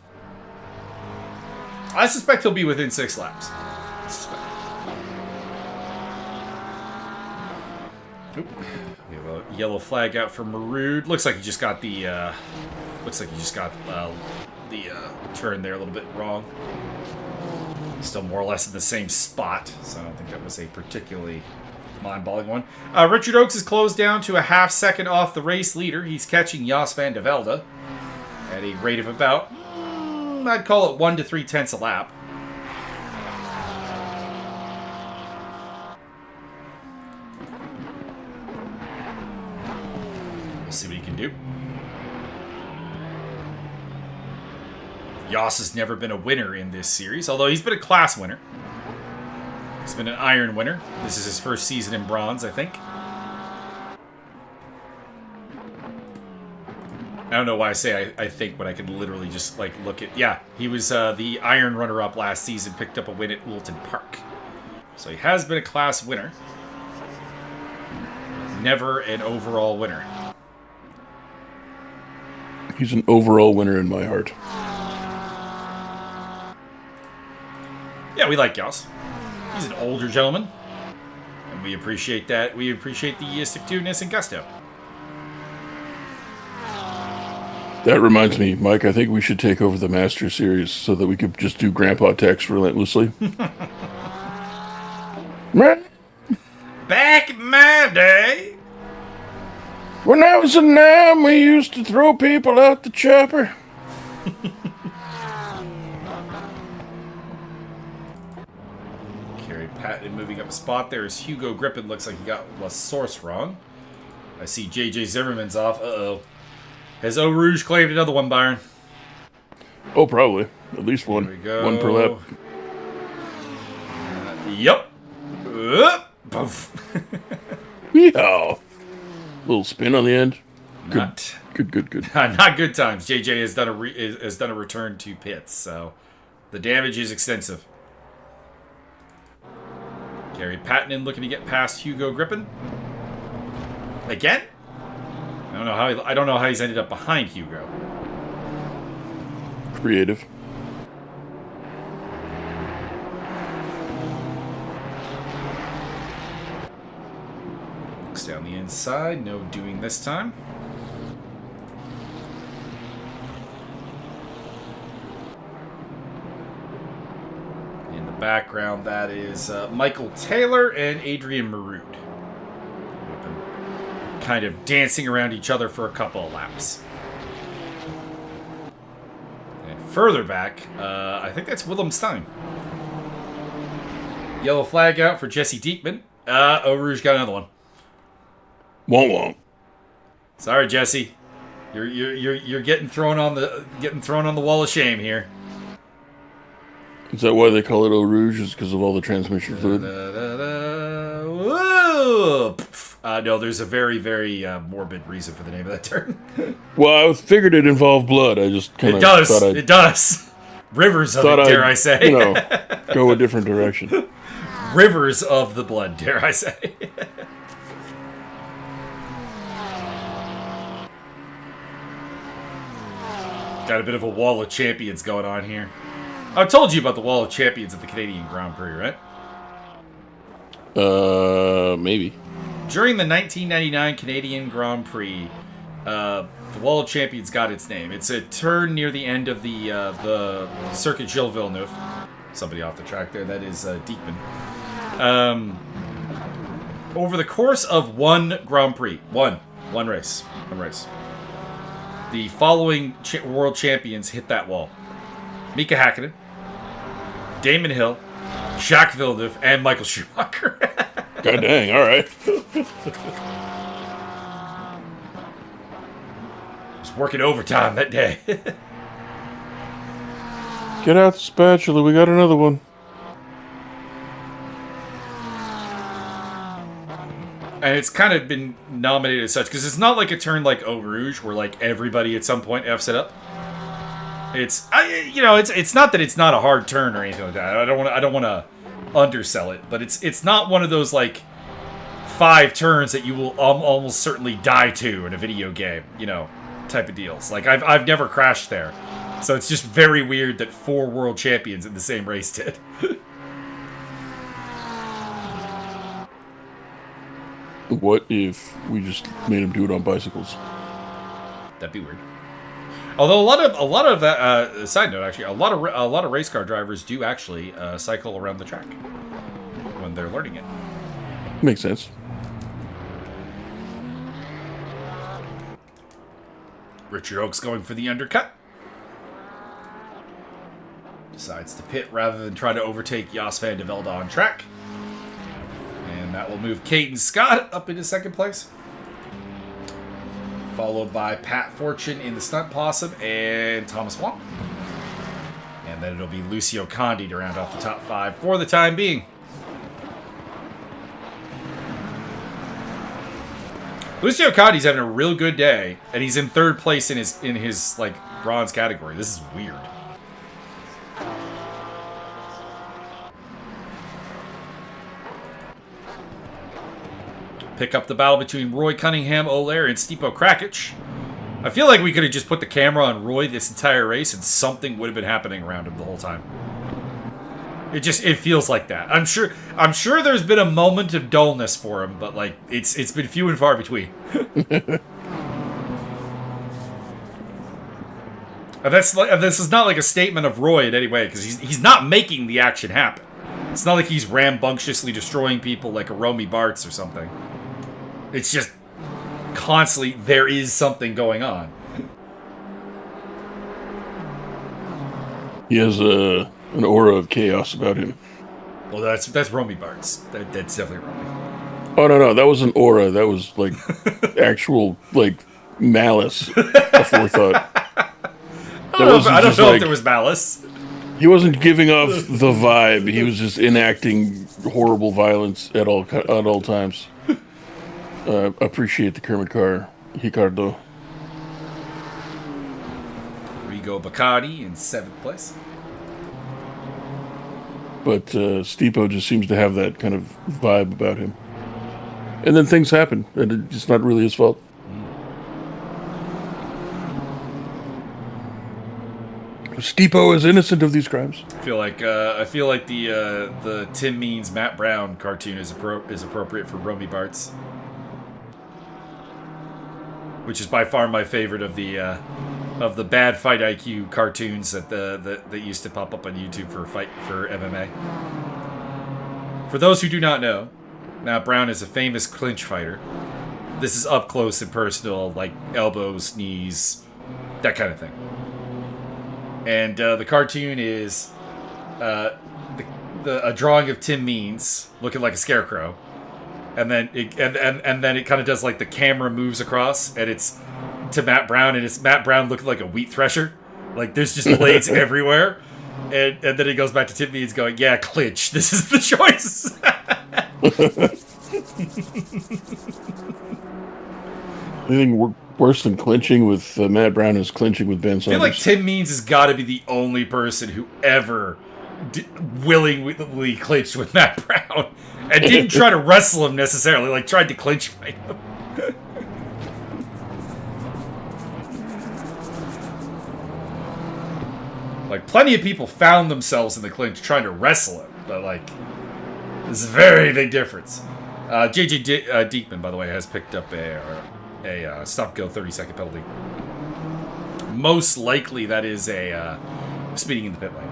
I suspect he'll be within 6 laps. Oop. We have a yellow flag out for Maroud. Looks like he just got the turn there a little bit wrong. Still more or less in the same spot, so I don't think that was a particularly mind-boggling one. Richard Oakes is closed down to a half second off the race leader. He's catching Jos van de Velde at a rate of about, I'd call it 1 to 3/10 a lap. We'll see what he can do. Jos has never been a winner in this series, although he's been a class winner. He's been an iron winner. This is his first season in bronze, I think. I don't know why I say I think when I could literally just like look at... Yeah, he was the iron runner-up last season, picked up a win at Woolton Park. So he has been a class winner. Never an overall winner. He's an overall winner in my heart. Yeah, we like Jos. He's an older gentleman, and we appreciate that. We appreciate the stick-to-ness and gusto. That reminds me, Mike, I think we should take over the Master Series so that we could just do Grandpa Tex relentlessly. Back in my day, when I was a 9, we used to throw people out the chopper. Patton moving up a spot there as Hugo Griffin looks like he got La Source wrong. I see JJ Zimmerman's off. Uh-oh. Has Eau Rouge claimed another one, Byron? Oh, probably. At least one. There we go. 1 per lap. Yep. Poof. Yeehaw. Little spin on the end. Good. Good. Not good times. JJ has done a return to pits, so the damage is extensive. Gary Patton looking to get past Hugo Griffin. Again? I don't know how he's ended up behind Hugo. Creative. Looks down the inside. No doing this time. Background, that is Michael Taylor and Adrian Maroud. kind of dancing around each other for a couple of laps. And further back, I think that's Willem Stein. Yellow flag out for Jesse Diekman. Eau Rouge got another one. Won't. Sorry, Jesse. You're getting thrown on the wall of shame here. Is that why they call it Eau Rouge? Is because of all the transmission fluid? No, there's a very, very morbid reason for the name of that turn. Well, I figured it involved blood. I just kind of thought It does. Rivers of it, dare I say. Go a different direction. Rivers of the blood, dare I say. Got a bit of a wall of champions going on here. I told you about the wall of champions at the Canadian Grand Prix, right? Maybe. During the 1999 Canadian Grand Prix, the Wall of Champions got its name. It's a turn near the end of the Circuit Gilles Villeneuve. Somebody off the track there. That is Diekman. Over the course of one Grand Prix, one race, the following world champions hit that wall: Mika Hakkinen, Damon Hill, Jacques Villeneuve, and Michael Schumacher. God dang, all right. Was working overtime that day. Get out the spatula, we got another one. And it's kind of been nominated as such, because it's not like a turn like Eau Rouge, where like everybody at some point F's it up. It's not that it's not a hard turn or anything like that. I don't want to undersell it, but it's not one of those like 5 turns that you will almost certainly die to in a video game, type of deals. Like I've never crashed there, so it's just very weird that 4 world champions in the same race did. What if we just made them do it on bicycles? That'd be weird. Although a lot of that side note, actually, a lot of race car drivers do actually cycle around the track when they're learning it. Makes sense. Richard Oakes going for the undercut. Decides to pit rather than try to overtake Jos van de Velde on track. And that will move Caden Scott up into second place. Followed by Pat Fortune in the Stunt Possum and Thomas Wong. And then it'll be Lucio Conde to round off the top 5 for the time being. Lucio Conde's having a real good day, and he's in 3rd place in his like bronze category. This is weird. Pick up the battle between Roy Cunningham, Olaire, and Stipo Krakic. I feel like we could have just put the camera on Roy this entire race and something would have been happening around him the whole time. It feels like that. I'm sure there's been a moment of dullness for him, but like it's been few and far between. And this is not like a statement of Roy in any way, because he's not making the action happen. It's not like he's rambunctiously destroying people like a Romy Bartz or something. It's just constantly there is something going on. He has an aura of chaos about him. Well, that's Romy Bartz. That's definitely Romy. Oh no, that was an aura. That was like actual like malice, a forethought. I don't know if there was malice. He wasn't giving off the vibe. He was just enacting horrible violence at all times. Appreciate the Kermit car, Ricardo. Rigo Bacardi in 7th place. But Stipo just seems to have that kind of vibe about him. And then things happen, and it's not really his fault. Stipo is innocent of these crimes. I feel like the Tim Means Matt Brown cartoon is appropriate for Romy Bartz, which is by far my favorite of the bad Fight IQ cartoons that used to pop up on YouTube for MMA. For those who do not know, Matt Brown is a famous clinch fighter This is up close and personal, like elbows, knees, that kind of thing. And the cartoon is a drawing of Tim Means looking like a scarecrow, and then it kind of does like the camera moves across, and it's to Matt Brown, and it's Matt Brown looking like a wheat thresher. Like there's just blades everywhere, and then it goes back to Tim Means going, "Yeah, clinch. This is the choice." Anything worse than clinching with Matt Brown is clinching with Ben Saunders. I feel like Tim Means has got to be the only person who ever willingly clinched with Matt Brown and didn't try to wrestle him necessarily, like tried to clinch fight him. Like, plenty of people found themselves in the clinch trying to wrestle him, but like, there's a very big difference. JJ Diekman, by the way, has picked up a stop-go 30-second penalty. Most likely that is a speeding in the pit lane.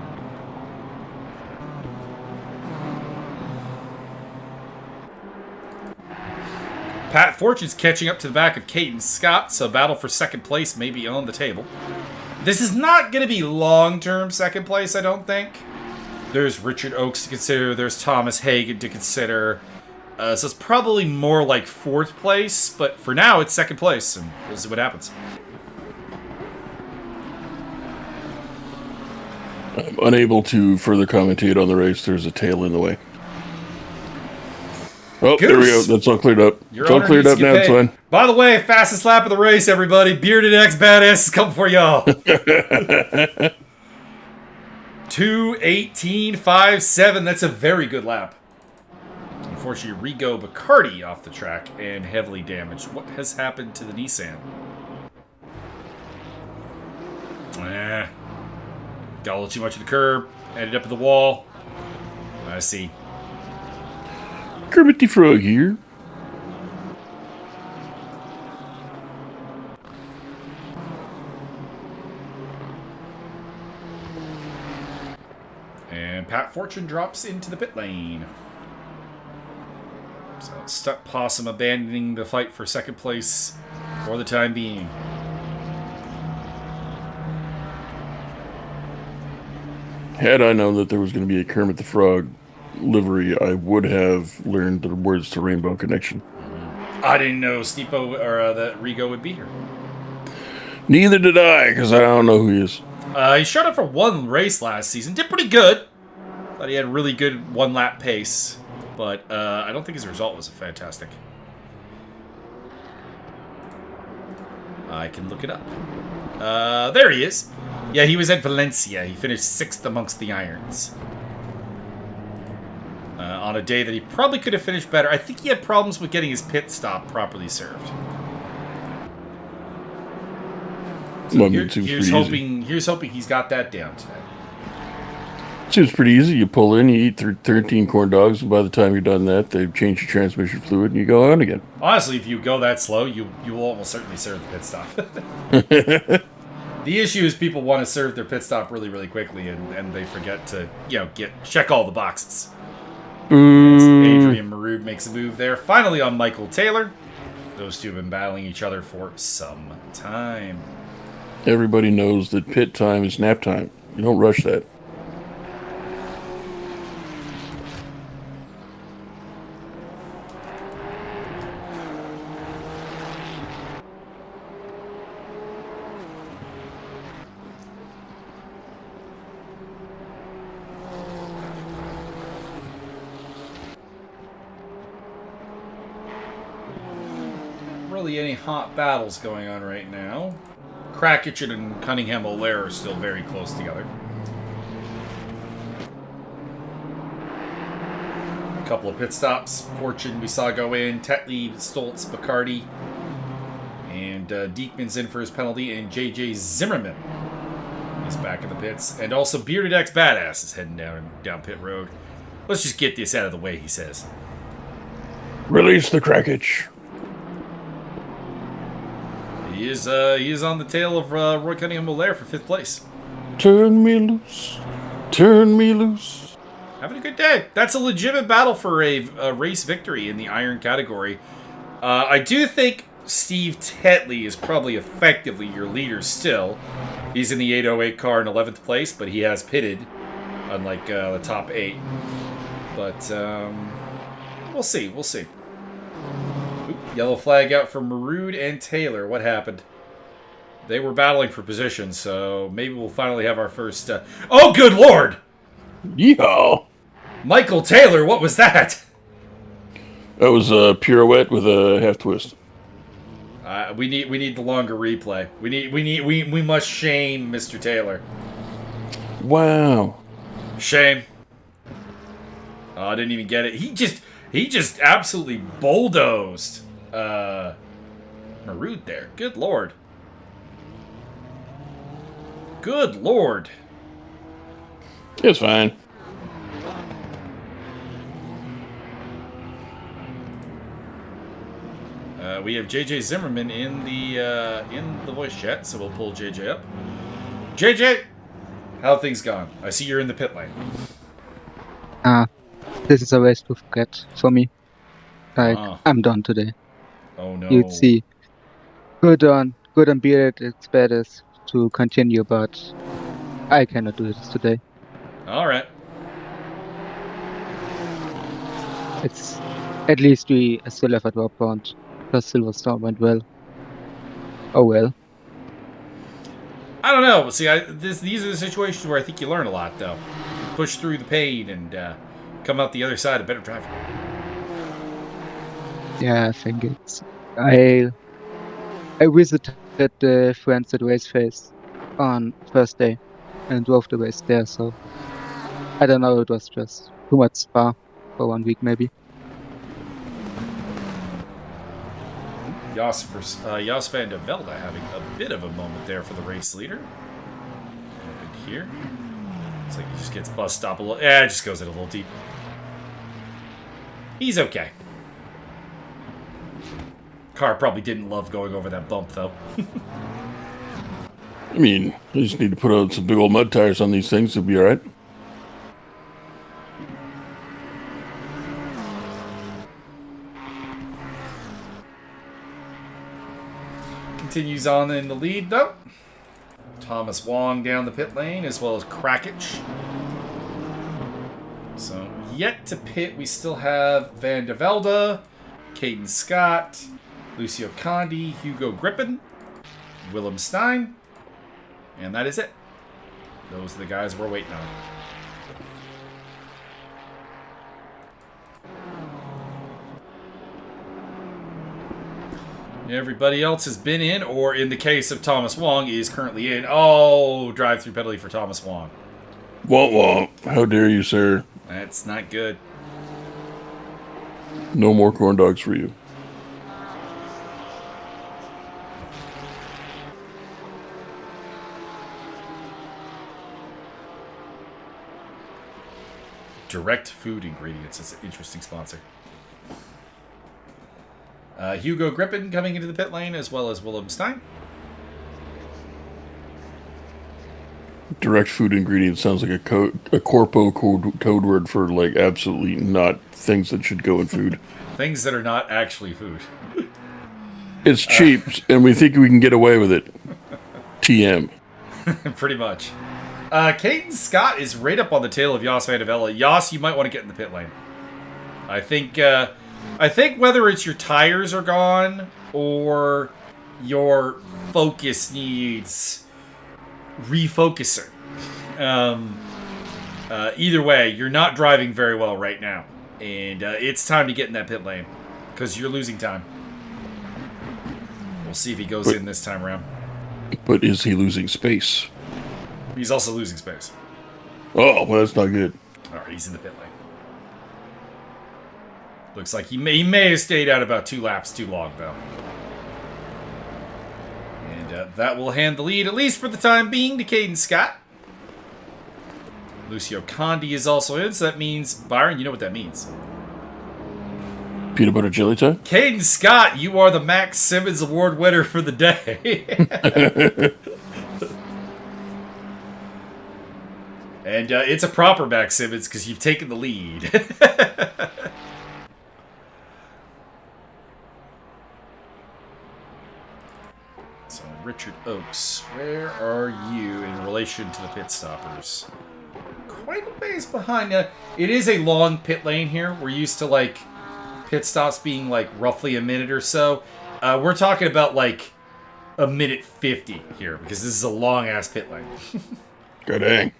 Pat Fortune's catching up to the back of Caden Scott, so battle for second place may be on the table. This is not going to be long-term second place, I don't think. There's Richard Oakes to consider, there's Thomas Hagen to consider. So it's probably more like fourth place, but for now it's second place, and we'll see what happens. I'm unable to further commentate on the race. There's a tail in the way. Oh, Goose. There we go. That's all cleared up. Your it's all cleared up now. It's fine. By the way, fastest lap of the race, everybody. Bearded X Badass is coming for y'all. 2:18.57. That's a very good lap. Unfortunately, Rigo Bacardi off the track and heavily damaged. What has happened to the Nissan? Got a little too much of the curb. Ended up at the wall. I see. Kermit the Frog here. And Pat Fortune drops into the pit lane. So Stuck Possum abandoning the fight for second place for the time being. Had I known that there was going to be a Kermit the Frog livery, I would have learned the words to Rainbow Connection. I didn't know Stipo or that Rigo would be here. Neither did I, because I don't know who he is. He showed up for one race last season. Did pretty good. Thought he had really good one-lap pace. But I don't think his result was fantastic. I can look it up. There he is. Yeah, he was at Valencia. He finished 6th amongst the irons. On a day that he probably could have finished better. I think he had problems with getting his pit stop properly served. So here's hoping he's got that down today. Seems pretty easy. You pull in, you eat 13 corn dogs, and by the time you're done that, they've changed your transmission fluid, and you go on again. Honestly, if you go that slow, you will almost certainly serve the pit stop. The issue is people want to serve their pit stop really, really quickly, and they forget to, check all the boxes. Adrian Marood makes a move there. Finally on Michael Taylor. Those two have been battling each other for some time. Everybody knows that pit time is nap time. You don't rush that. Really any hot battles going on right now. Krakichin and Cunningham O'Leary are still very close together. A couple of pit stops. Fortune we saw go in. Tetley, Stoltz, Bacardi. And Diekman's in for his penalty. And JJ Zimmerman is back in the pits. And also Bearded X Badass is heading down pit road. Let's just get this out of the way, he says. Release the Krakich. He is on the tail of Roy Cunningham O'Leary for 5th place. Turn me loose. Turn me loose. Having a good day. That's a legitimate battle for a race victory in the iron category. I do think Steve Tetley is probably effectively your leader still. He's in the 808 car in 11th place, but he has pitted, unlike the top 8. But we'll see. We'll see. Oop, yellow flag out for Marood and Taylor. What happened? They were battling for position, so maybe we'll finally have our first... Oh, good lord! Yeehaw! Michael Taylor, what was that? That was a pirouette with a half twist. We need the longer replay. We must shame Mr. Taylor. Wow. Shame. Oh, I didn't even get it. He just absolutely bulldozed Marood there. Good lord. Good lord. It's fine. We have JJ Zimmerman in the voice chat, so we'll pull JJ up. JJ, how have things gone? I see you're in the pit lane. This is a waste to forget for me. I'm done today. Oh no. You'd see. Good on Beard, it's better to continue, but I cannot do this today. Alright. It's at least we still have a drop round. Because Silverstone went well. Oh well. I don't know. See, these are the situations where I think you learn a lot, though. You push through the pain and come out the other side a better driver. Yeah, I think it's... I visited the friends at Race Face on first day and drove the race there, so I don't know, it was just too much Spa for 1 week maybe. Jos van der Velde having a bit of a moment there for the race leader. And here. It's like he just gets bus stop a little. Yeah, it just goes in a little deep. He's okay. Car probably didn't love going over that bump, though. I mean, you just need to put out some big old mud tires on these things. It'll be all right. Continues on in the lead, though. Thomas Wong down the pit lane, as well as Krakich. So, yet to pit, we still have Van der Velde, Caden Scott, Lucio Condi, Hugo Grippen, Willem Stein, and that is it. Those are the guys we're waiting on. Everybody else has been in, or in the case of Thomas Wong, is currently in. Oh, drive-through penalty for Thomas Wong. Womp womp. How dare you, sir? That's not good. No more corn dogs for you. Direct Food Ingredients is an interesting sponsor. Hugo Grippen coming into the pit lane, as well as Willem Stein. Direct Food Ingredients sounds like a corpo code word for, like, absolutely not things that should go in food. Things that are not actually food. It's cheap, and we think we can get away with it. TM. Pretty much. Caden Scott is right up on the tail of Jos van der Velde. Jos, you might want to get in the pit lane. I think whether it's your tires are gone or your focus needs refocusing. Either way, you're not driving very well right now. And it's time to get in that pit lane because you're losing time. We'll see if he goes in this time around. But is he losing space? He's also losing space. Oh, well, that's not good. All right, he's in the pit lane. Looks like he may have stayed out about 2 laps too long, though. And that will hand the lead, at least for the time being, to Caden Scott. Lucio Condi is also in, so that means, Byron, you know what that means. Peanut butter jelly time? Caden Scott, you are the Max Simmons Award winner for the day. And it's a proper Max Simmons because you've taken the lead. Richard Oakes, where are you in relation to the pit stoppers? Quite a ways behind. It is a long pit lane here. We're used to, like, pit stops being, like, roughly a minute or so. We're talking about, like, a minute 50 here, because this is a long-ass pit lane. Good dang.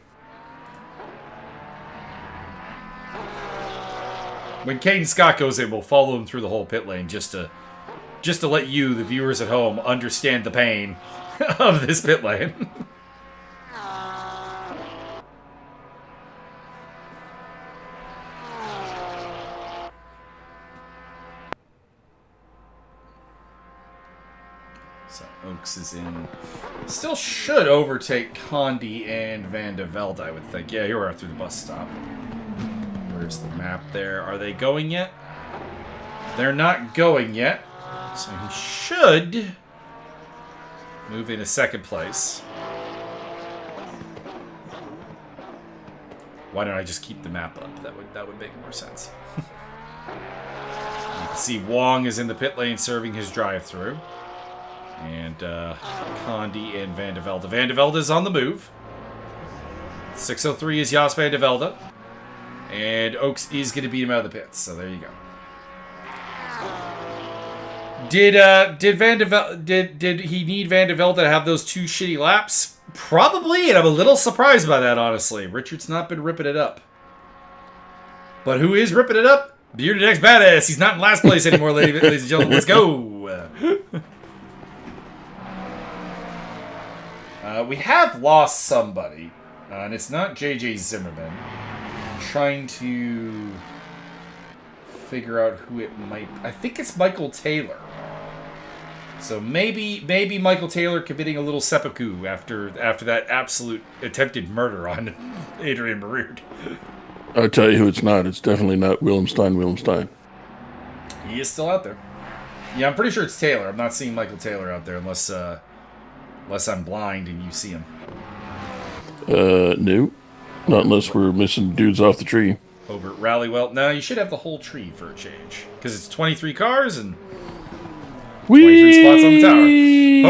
When Caden Scott goes in, we'll follow him through the whole pit lane just to let you, the viewers at home, understand the pain of this pit lane. So Oakes is in. Still should overtake Condi and Van de Velde, I would think. Yeah, here we are through the bus stop. Where's the map there? Are they going yet? They're not going yet. So he should move into second place. Why don't I just keep the map up? That would make more sense. You can see Wong is in the pit lane serving his drive-through. And Condi and Van de Velde. Van de Velde is on the move. 603 is Jos Van de Velde. And Oakes is going to beat him out of the pits. So there you go. Did Van de Velde, did he need Van de Velde to have those 2 shitty laps? Probably, and I'm a little surprised by that, honestly. Richard's not been ripping it up. But who is ripping it up? Bearded X Badass. He's not in last place anymore, ladies and gentlemen. Let's go. We have lost somebody, and it's not JJ Zimmerman. I'm trying to figure out who it might. I think it's Michael Taylor. So maybe Michael Taylor committing a little seppuku after that absolute attempted murder on Adrian Marud. I'll tell you who it's not. It's definitely not Willem Stein. He is still out there. Yeah, I'm pretty sure it's Taylor. I'm not seeing Michael Taylor out there unless I'm blind and you see him. No. Not unless we're missing dudes off the tree. Hobart Rallywell. No, you should have the whole tree for a change. Because it's 23 cars and 23 spots on the tower.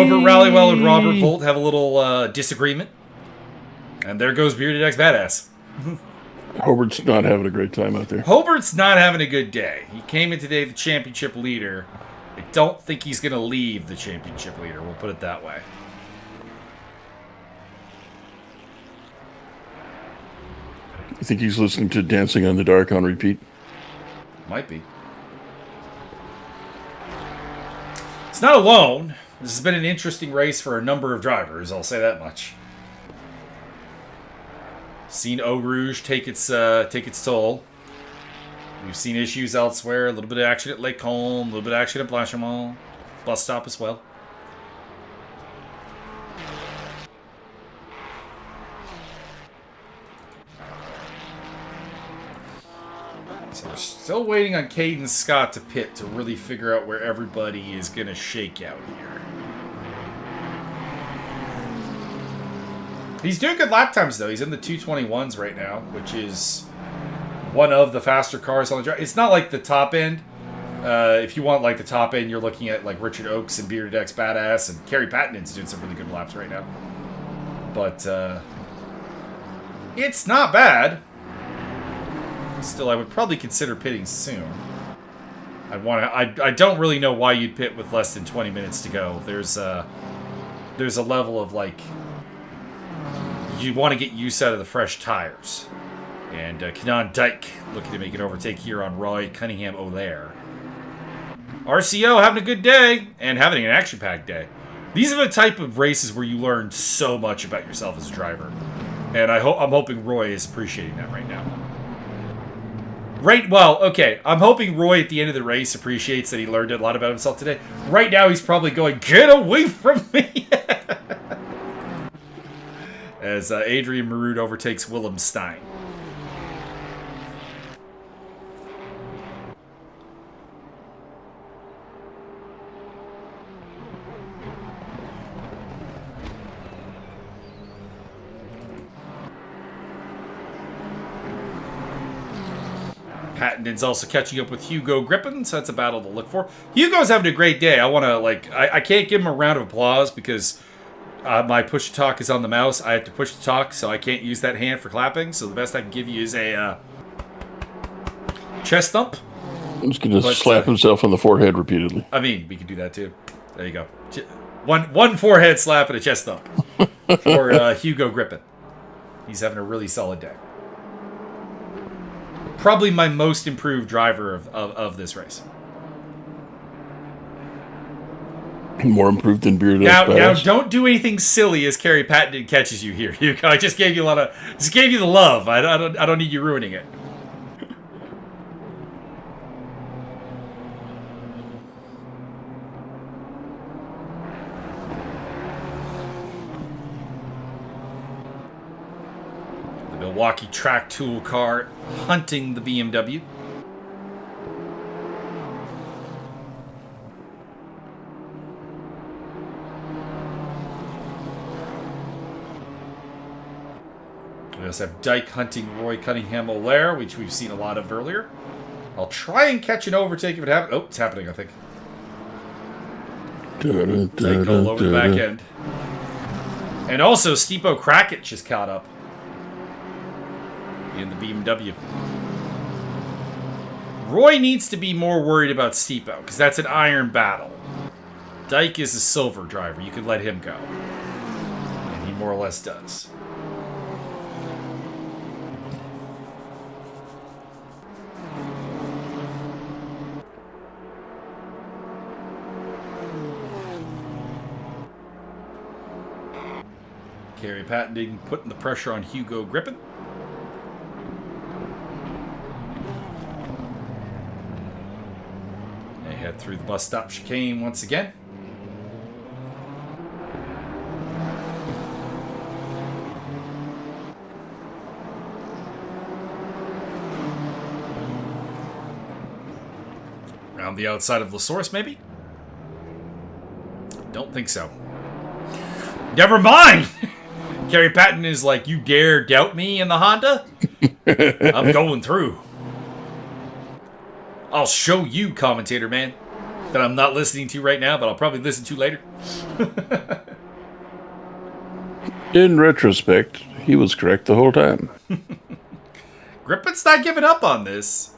Hobart Rallywell and Robert Volt have a little disagreement. And there goes Bearded X Badass. Hobart's not having a great time out there. Hobart's not having a good day. He came in today the championship leader. I don't think he's going to leave the championship leader. We'll put it that way. You think he's listening to Dancing on the Dark on repeat? Might be. It's not alone. This has been an interesting race for a number of drivers, I'll say that much. Seen Eau Rouge take its toll. We've seen issues elsewhere. A little bit of action at Lake Combe, a little bit of action at Blanchimont. Bus stop as well. So we're still waiting on Caden Scott to pit to really figure out where everybody is going to shake out here. He's doing good lap times, though. He's in the 221s right now, which is one of the faster cars on the track. It's not like the top end. If you want like the top end, you're looking at like Richard Oakes and Bearded X Badass, and Kerry Patton's doing some really good laps right now. But it's not bad. Still, I would probably consider pitting soon. I don't really know why you'd pit with less than 20 minutes to go. There's a level of like you want to get use out of the fresh tires. And Kenan Dyke looking to make an overtake here on Roy Cunningham O'Lear. RCO having a good day and having an action-packed day. These are the type of races where you learn so much about yourself as a driver. And I'm hoping Roy is appreciating that right now. I'm hoping Roy at the end of the race appreciates that he learned a lot about himself today. Right now he's probably going, get away from me! As Adrian Marud overtakes Willem Stein. Patton's also catching up with Hugo Grippin, so that's a battle to look for. Hugo's having a great day. I want to, I can't give him a round of applause because my push to talk is on the mouse. I have to push to talk, so I can't use that hand for clapping. So the best I can give you is a chest thump. I'm just going to slap himself on the forehead repeatedly. I mean, we can do that too. There you go. One forehead slap and a chest thump for Hugo Griffin. He's having a really solid day. Probably my most improved driver of this race. More improved than Beard. Now, don't do anything silly as Kerry Pattenden catches you here. Hugo. I just gave you the love. I don't need you ruining it. Milwaukee track tool car hunting the BMW. We also have Dyke hunting Roy Cunningham-Olaire, which we've seen a lot of earlier. I'll try and catch an overtake if it happens. Oh, it's happening, I think. Dyke all over the back end. And also, Stipo Krakic just caught up in the BMW. Roy needs to be more worried about Stipo, because that's an iron battle. Dyke is a silver driver. You could let him go. And he more or less does. Kerry Pattenden putting the pressure on Hugo Griffin. They head through the bus stop chicane once again. Around the outside of La Source, maybe? Don't think so. Never mind! Kerry Pattenden is like, you dare doubt me in the Honda? I'm going through. I'll show you, commentator man, that I'm not listening to right now, but I'll probably listen to later. In retrospect, he was correct the whole time. Griffin's not giving up on this.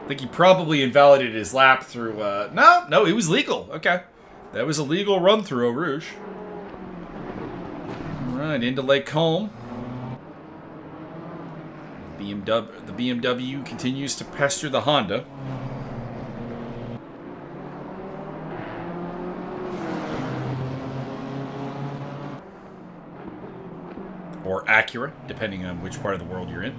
I think he probably invalidated his lap through... No, it was legal. Okay. That was a legal run through Eau Rouge. Alright, into Lake Holm. The BMW continues to pester the Honda. Or Acura, depending on which part of the world you're in.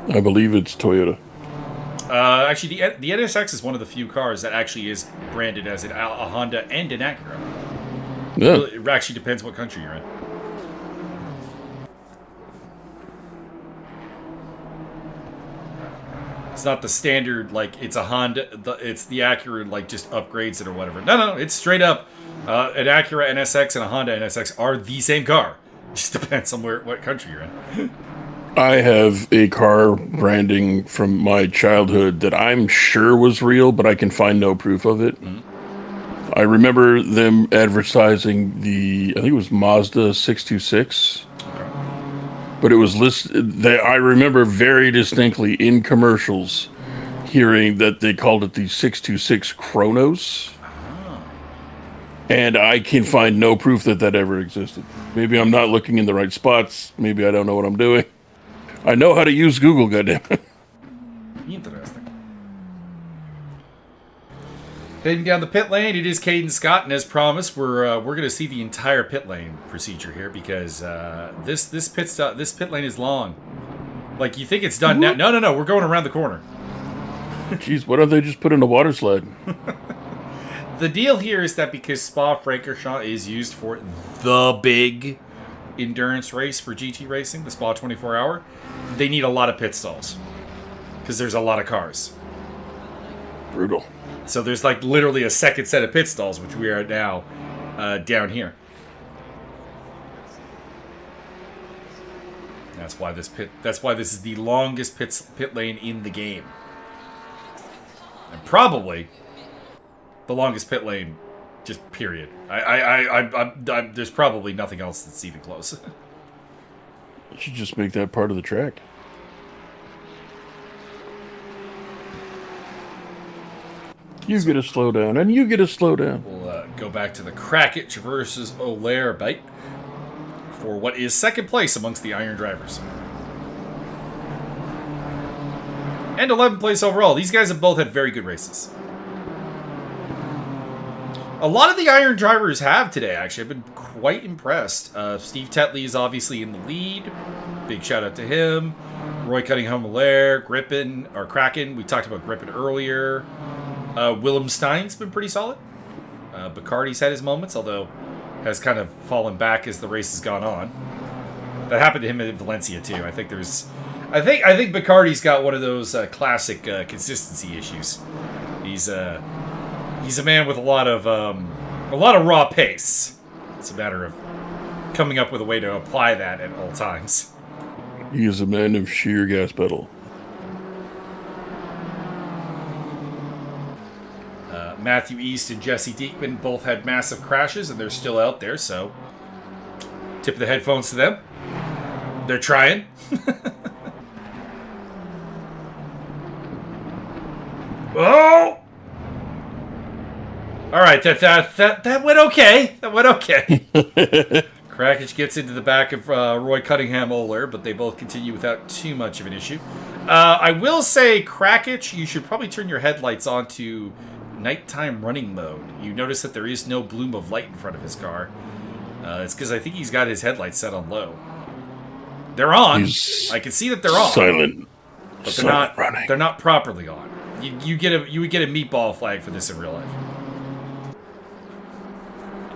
I believe it's Toyota. Actually, the NSX is one of the few cars that actually is branded as a Honda and an Acura. Yeah. It actually depends what country you're in. It's not the standard, like, it's a Honda, it's the Acura, like, just upgrades it or whatever. No, it's straight up. An Acura NSX and a Honda NSX are the same car. It just depends on what country you're in. I have a car branding from my childhood that I'm sure was real, but I can find no proof of it. Mm-hmm. I remember them advertising I think it was Mazda 626. Okay. But it was listed, I remember very distinctly in commercials hearing that they called it the 626 Chronos. Oh. And I can find no proof that ever existed. Maybe I'm not looking in the right spots. Maybe I don't know what I'm doing. I know how to use Google, goddammit. Interesting. Heading down the pit lane, it is Caden Scott, and as promised, we're going to see the entire pit lane procedure here because this pit lane is long. Like, you think it's done now? No, we're going around the corner. Jeez, why don't they just put in a water slide? The deal here is that because Spa-Francorchamps is used for the big endurance race for GT racing, the Spa 24-hour, they need a lot of pit stalls because there's a lot of cars. Brutal. So there's like literally a second set of pit stalls, which we are at now down here. That's why this is the longest pit lane in the game, and probably the longest pit lane Just period. There's probably nothing else that's even close. You should just make that part of the track. You get a slow down, and you get a slow down. We'll go back to the Krakich versus Olair bite for what is second place amongst the Iron drivers. And 11th place overall. These guys have both had very good races. A lot of the Iron drivers have today, actually. I've been quite impressed. Steve Tetley is obviously in the lead. Big shout out to him. Roy Cunningham-Olair, Kraken. We talked about Grippin earlier. Willem Stein's been pretty solid. Bacardi's had his moments, although has kind of fallen back as the race has gone on. That happened to him in Valencia too. I think Bacardi's got one of those classic consistency issues. He's a man with a lot of raw pace. It's a matter of coming up with a way to apply that at all times. He is a man of sheer gas pedal. Matthew East and Jesse Diekman both had massive crashes, and they're still out there, so tip of the headphones to them. They're trying. Oh! All right, that went okay. That went okay. Krakich gets into the back of Roy Cunningham-Olair, but they both continue without too much of an issue. I will say, Krakich, you should probably turn your headlights on to nighttime running mode. You notice that there is no bloom of light in front of his car. It's because I think he's got his headlights set on low. They're on. I can see that they're on. Silent. But they're not running. They're not properly on. You would get a meatball flag for this in real life.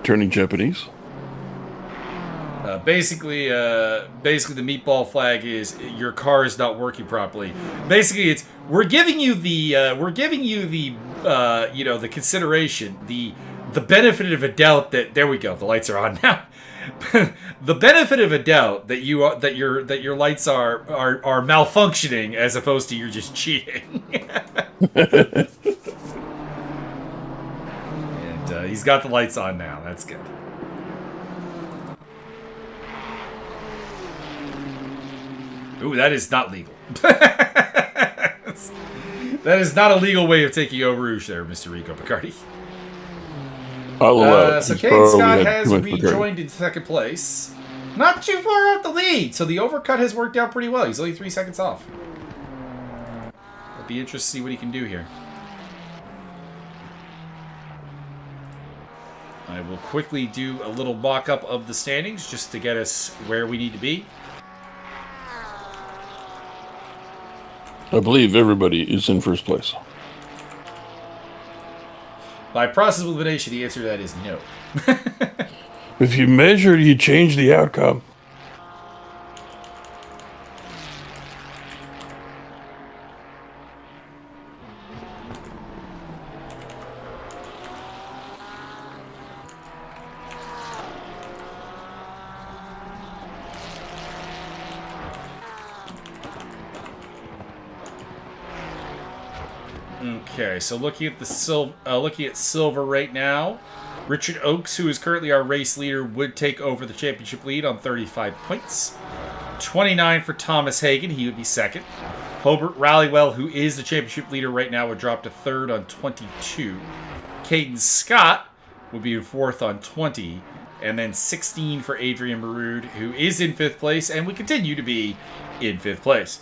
Turning Japanese. Basically, the meatball flag is your car is not working properly. Basically, it's we're giving you the the consideration, the benefit of a doubt that there we go, the lights are on now. The benefit of a doubt that your lights are malfunctioning as opposed to you're just cheating. And he's got the lights on now. That's good. Ooh, that is not legal. That is not a legal way of taking Eau Rouge there, Mr. Rico Picardi. So Kane Scott has rejoined in second place. Not too far off the lead, so the overcut has worked out pretty well. He's only 3 seconds off. It'll be interesting to see what he can do here. I will quickly do a little mock-up of the standings just to get us where we need to be. I believe everybody is in first place. By process of elimination, the answer to that is no. If you measure, you change the outcome. Okay, so looking at silver right now, Richard Oakes, who is currently our race leader, would take over the championship lead on 35 points. 29 for Thomas Hagen, he would be second. Hobart Rallywell, who is the championship leader right now, would drop to third on 22. Caden Scott would be in fourth on 20. And then 16 for Adrian Marood, who is in fifth place and would continue to be in fifth place.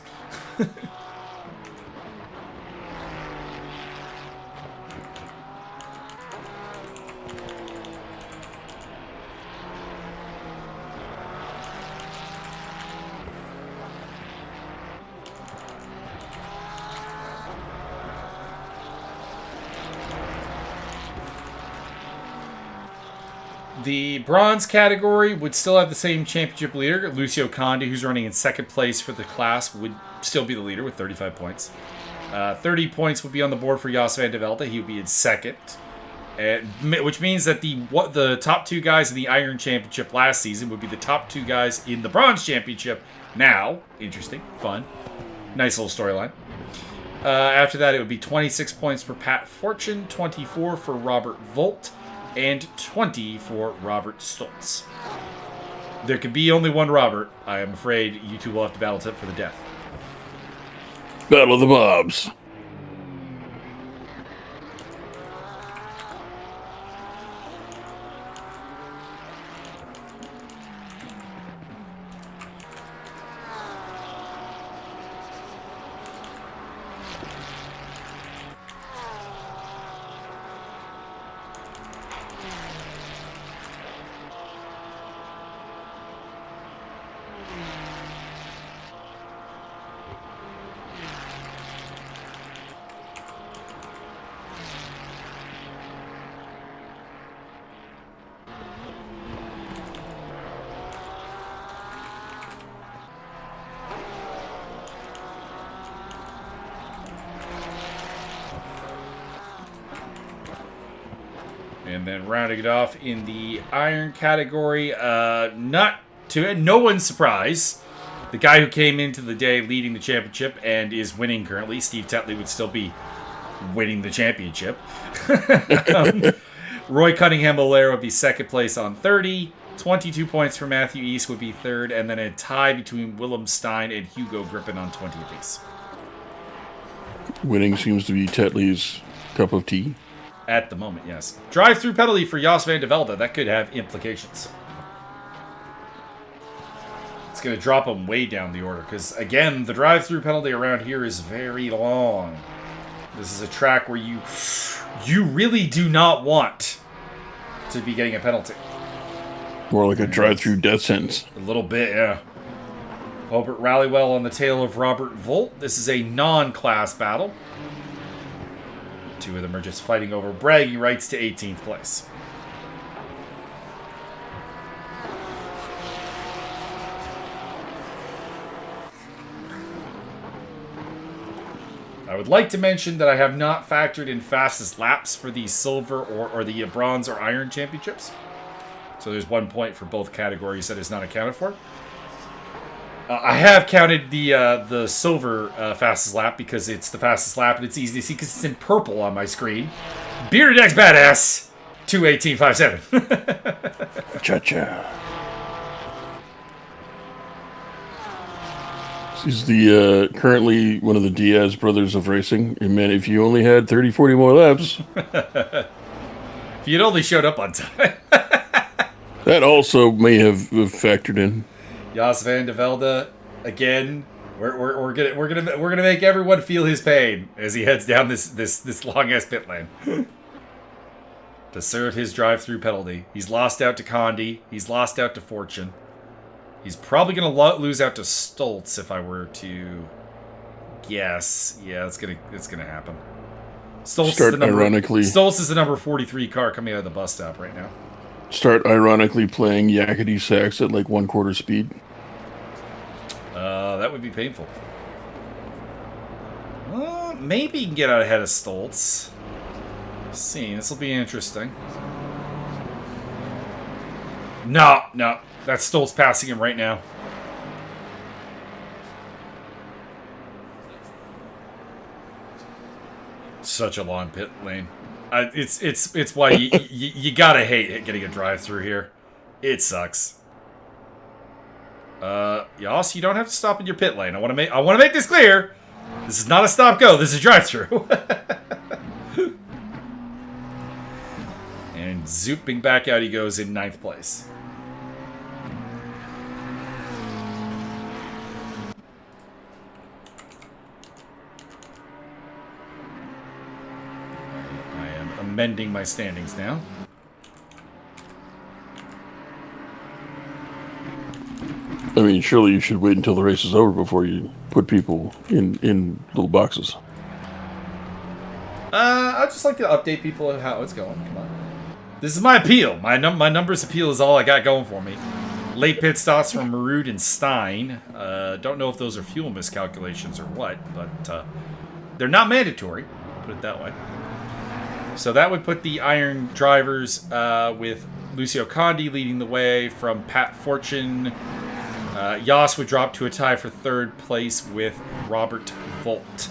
The bronze category would still have the same championship leader. Lucio Conde, who's running in second place for the class, would still be the leader with 35 points. 30 points would be on the board for Jos van de Velde. He would be in second. Which means that the top two guys in the Iron Championship last season would be the top two guys in the Bronze Championship now. Interesting. Fun. Nice little storyline. After that, it would be 26 points for Pat Fortune, 24 for Robert Volt, and 20 for Robert Stoltz. There can be only one Robert. I am afraid you two will have to battle it for the death. Battle of the Bobs. And then rounding it off in the iron category, not to no one's surprise, the guy who came into the day leading the championship and is winning currently, Steve Tetley, would still be winning the championship. Roy Cunningham-Olaire would be second place on 30. 22 points for Matthew East would be third, and then a tie between Willem Stein and Hugo Griffin on 20 apiece. Winning seems to be Tetley's cup of tea. At the moment, yes. Drive-through penalty for Jos van de Velde. That could have implications. It's going to drop him way down the order, because, again, the drive-through penalty around here is very long. This is a track where you really do not want to be getting a penalty. More like a drive-through death sentence. A little bit, yeah. Robert Rallywell on the tail of Robert Volt. This is a non-class battle. Two of them are just fighting over bragging rights to 18th place. I would like to mention that I have not factored in fastest laps for the silver or the bronze or iron championships. So there's 1 point for both categories that is not accounted for. I have counted the silver fastest lap because it's the fastest lap and it's easy to see because it's in purple on my screen. Bearded X Badass 2:18.57. Cha-cha. He's the currently one of the Diaz brothers of racing. And man, if you only had 30, 40 more laps. If you'd only showed up on time. That also may have factored in. Jos van de Velde, again, we're gonna make everyone feel his pain as he heads down this long ass pit lane to serve his drive-through penalty. He's lost out to Condi. He's lost out to Fortune. He's probably gonna lose out to Stoltz if I were to guess. Yeah, it's gonna happen. Stoltz is the number 43 car coming out of the bus stop right now. Start ironically playing yakety sax at like 1/4 speed. That would be painful. Maybe he can get out ahead of Stoltz. Let's see, this will be interesting. No, that's Stoltz passing him right now. Such a long pit lane. It's why you gotta hate getting a drive through here. It sucks. Jos, you don't have to stop in your pit lane. I want to make this clear. This is not a stop go. This is a drive through. And zooping back out he goes in 9th place. I am amending my standings now. I mean, surely you should wait until the race is over before you put people in little boxes. I'd just like to update people on how it's going. Come on. This is my appeal. My numbers appeal is all I got going for me. Late pit stops from Marud and Stein. Don't know if those are fuel miscalculations or what, but they're not mandatory. Put it that way. So that would put the iron drivers with Lucio Condi leading the way from Pat Fortune. Jos would drop to a tie for 3rd place with Robert Volt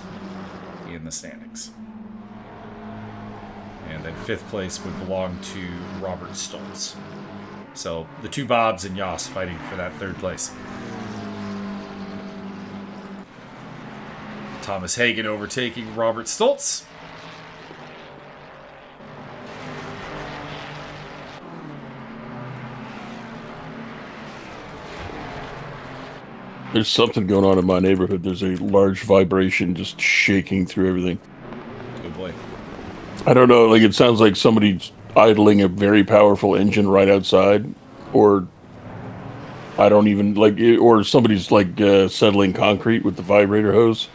in the standings. And then 5th place would belong to Robert Stoltz. So the two Bobs and Yoss fighting for that 3rd place. Thomas Hagen overtaking Robert Stoltz. There's something going on in my neighborhood. There's a large vibration just shaking through everything. Good boy. I don't know, like it sounds like somebody's idling a very powerful engine right outside, or I don't even like it, or somebody's like settling concrete with the vibrator hose.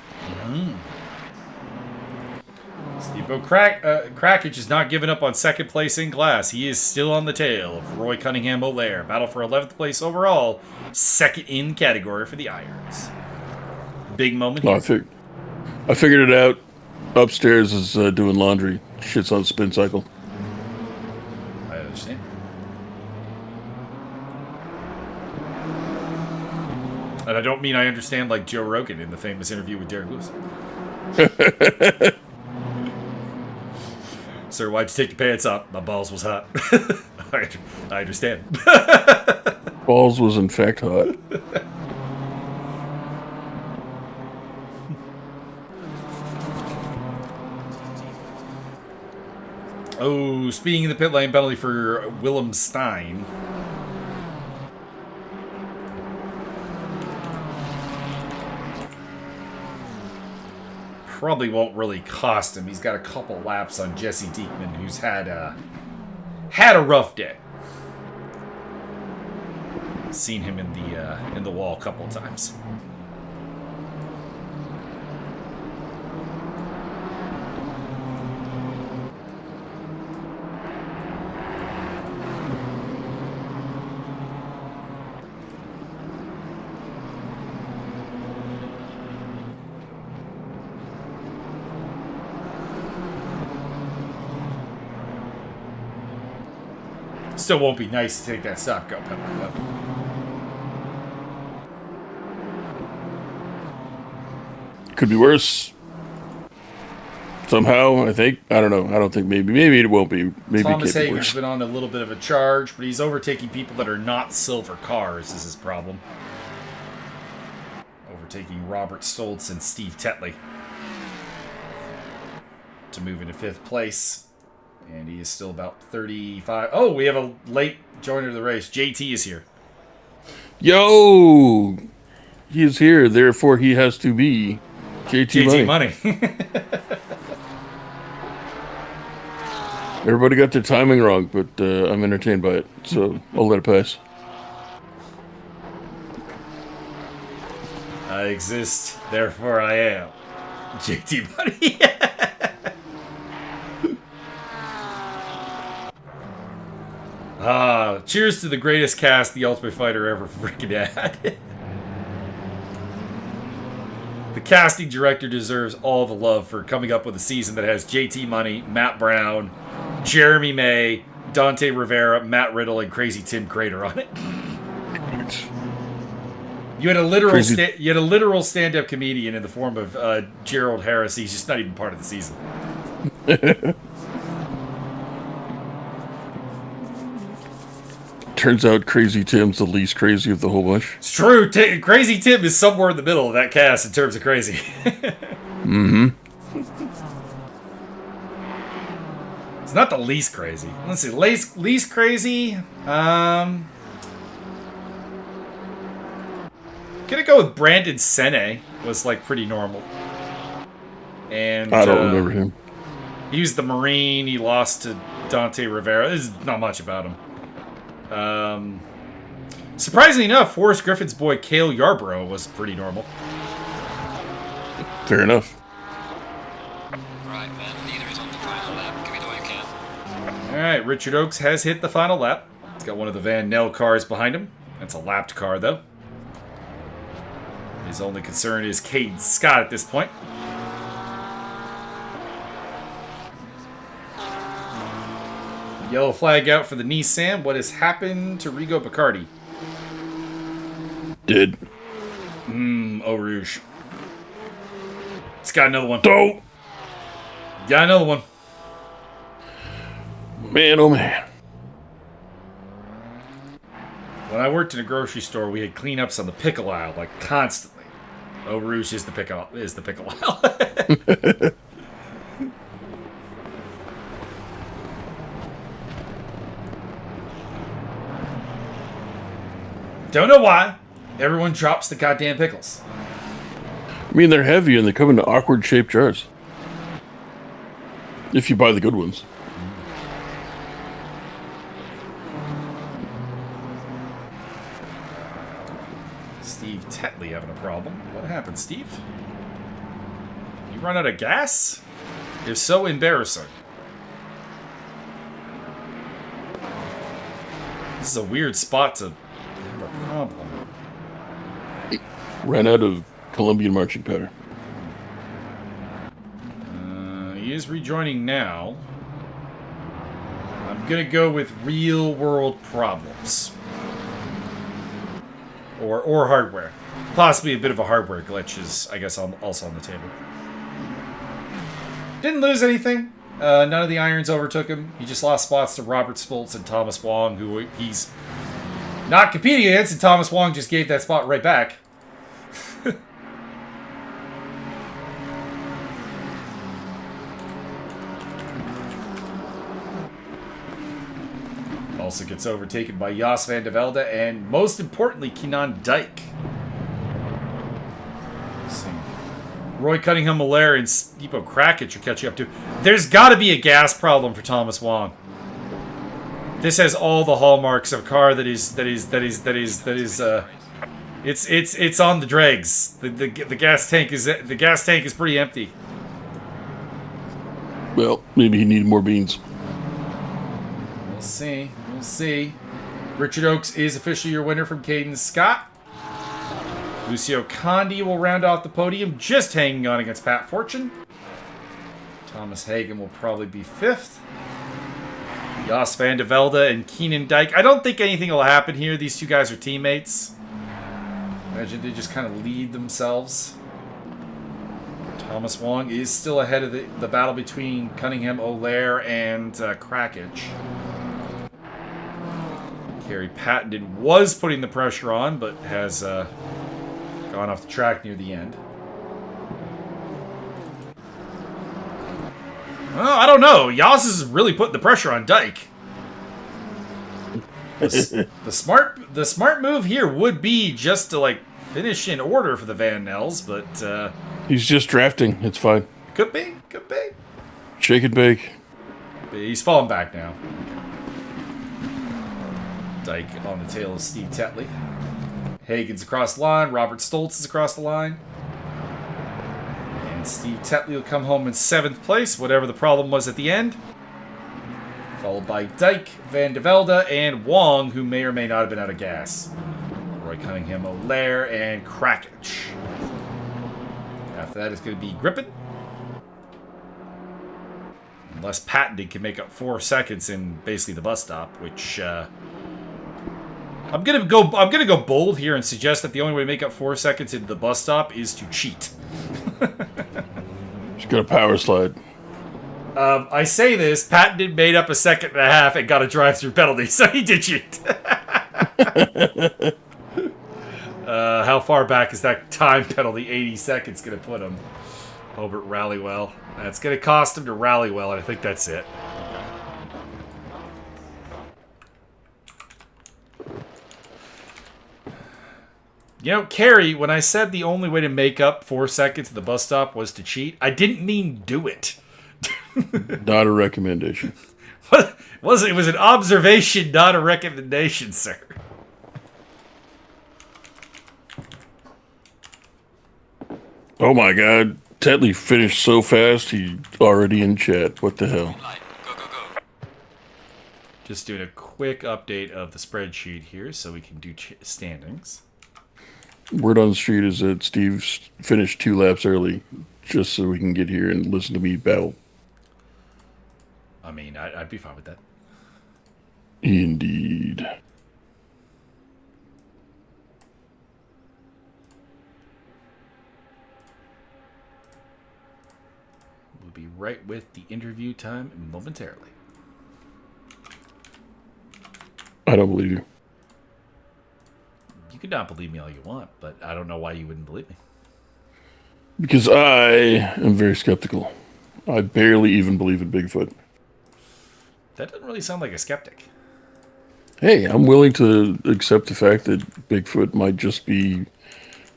Steepo Krakich is not giving up on 2nd place in class. He is still on the tail of Roy Cunningham O'Lear. Battle for 11th place overall. 2nd in category for the Irons. Big moment here. I figured it out. Upstairs is doing laundry. Shit's on spin cycle. I understand. And I don't mean I understand like Joe Rogan in the famous interview with Derek Lewis. Sir, why'd you take your pants off? My balls was hot. I understand. Balls was in fact hot. Oh, speaking of the pit lane penalty for Willem Stein. Probably won't really cost him. He's got a couple laps on Jesse Diekman, who's had a rough day. Seen him in the wall a couple times. Still won't be nice to take that stop-go penalty, though. Could be worse. Somehow, I think. I don't know. I don't think maybe. Maybe it won't be. Maybe Thomas it can't be Hagen's worse. been on a little bit of a charge, but he's overtaking people that are not silver cars is his problem. Overtaking Robert Stoltz and Steve Tetley to move into 5th place. And he is still about 35. Oh, we have a late joiner of the race. JT is here. Yo! He is here, therefore he has to be JT Money. Everybody got their timing wrong, but I'm entertained by it, so I'll let it pass. I exist, therefore I am. JT Money. Cheers to the greatest cast the Ultimate Fighter ever freaking had. The casting director deserves all the love for coming up with a season that has JT Money, Matt Brown, Jeremy May, Dante Rivera, Matt Riddle, and Crazy Tim Crater on it. You had a literal stand-up comedian in the form of Gerald Harris. He's just not even part of the season. Turns out Crazy Tim's the least crazy of the whole bunch. It's true. Crazy Tim is somewhere in the middle of that cast in terms of crazy. Mm-hmm. It's not the least crazy. Let's see. Least crazy. Gonna go with Brandon Sene. Was like pretty normal. And I don't remember him. He was the Marine. He lost to Dante Rivera. There's not much about him. Surprisingly enough, Forrest Griffin's boy Cale Yarborough was pretty normal. Fair enough. Right, man. Leader is on the final lap. Give it all you can. Alright, Richard Oakes has hit the final lap. He's got one of the Van Nell cars behind him. That's a lapped car, though. His only concern is Caden Scott at this point. Yellow flag out for the Nissan. What has happened to Rigo Picardi? Did. Eau Rouge. It's got another one. Don't. Got another one. Man, oh man. When I worked in a grocery store, we had cleanups on the pickle aisle, like constantly. Eau Rouge is the pickle aisle. Don't know why. Everyone drops the goddamn pickles. I mean, they're heavy and they come in awkward shaped jars. If you buy the good ones. Steve Tetley having a problem. What happened, Steve? You run out of gas? You're so embarrassing. This is a weird spot to have a problem. Ran out of Colombian marching powder. He is rejoining now. I'm gonna go with real world problems. Or hardware. Possibly a bit of a hardware glitch is, I guess, also on the table. Didn't lose anything. None of the irons overtook him. He just lost spots to Robert Stoltz and Thomas Wong, who he's not competing against, and Thomas Wong just gave that spot right back. Also gets overtaken by Jos van de Velde and, most importantly, Kenan Dyke. Let's see. Roy Cunningham-Hilaire and Stipo Krakic are catching up to. There's got to be a gas problem for Thomas Wong. This has all the hallmarks of a car it's on the dregs. The gas tank is pretty empty. Well, maybe he needed more beans. We'll see. We'll see. Richard Oakes is officially your winner from Caden Scott. Lucio Condi will round off the podium, just hanging on against Pat Fortune. Thomas Hagen will probably be 5th. Jos van de Velde and Kenan Dyke. I don't think anything will happen here. These two guys are teammates. Imagine they just kind of lead themselves. Thomas Wong is still ahead of the battle between Cunningham-Hilaire and Krakic. Kerry Pattenden was putting the pressure on, but has gone off the track near the end. Well, I don't know. Jos is really putting the pressure on Dyke. The smart move here would be just to finish in order for the Van Nels, but he's just drafting. It's fine. Could be. Shake and bake. He's falling back now. Dyke on the tail of Steve Tetley. Hagen's across the line. Robert Stoltz is across the line. And Steve Tetley will come home in 7th place, whatever the problem was at the end. Followed by Dyke, Van de Velde, and Wong, who may or may not have been out of gas. Roy Cunningham-Hilaire and Krakic. After that, it's going to be Grippin. Unless Pattenden can make up 4 seconds in basically the bus stop, which I'm gonna go bold here and suggest that the only way to make up 4 seconds in the bus stop is to cheat. He's got a power slide. I say this, Pattenden made up 1.5 seconds and got a drive-through penalty, so he did cheat. How far back is that time penalty? 80 seconds going to put him. Hobart Rallywell. That's going to cost him to Rallywell, and I think that's it. You know, Carrie, when I said the only way to make up 4 seconds at the bus stop was to cheat, I didn't mean do it. Not a recommendation. What was it? It was an observation, not a recommendation, sir. Oh my god. Tetley finished so fast, he's already in chat. What the hell? Go. Just doing a quick update of the spreadsheet here so we can do standings. Word on the street is that Steve finished 2 laps early, just so we can get here and listen to me battle. I mean, I'd be fine with that. Indeed. We'll be right with the interview time momentarily. I don't believe you. You can not believe me all you want, but I don't know why you wouldn't believe me. Because I am very skeptical. I barely even believe in Bigfoot. That doesn't really sound like a skeptic. Hey, I'm willing to accept the fact that Bigfoot might just be,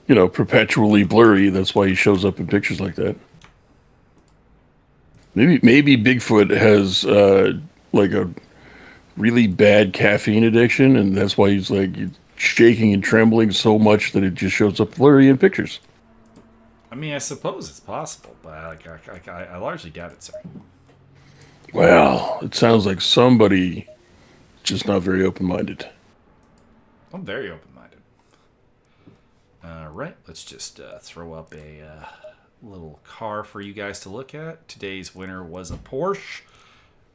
perpetually blurry. That's why he shows up in pictures like that. Maybe Bigfoot has like a really bad caffeine addiction, and that's why he's like shaking and trembling so much that it just shows up blurry in pictures. I mean, I suppose it's possible, but I largely doubt it, sir. Well, it sounds like somebody just not very open-minded. I'm very open-minded. All right, let's just throw up a little car for you guys to look at. Today's winner was a Porsche,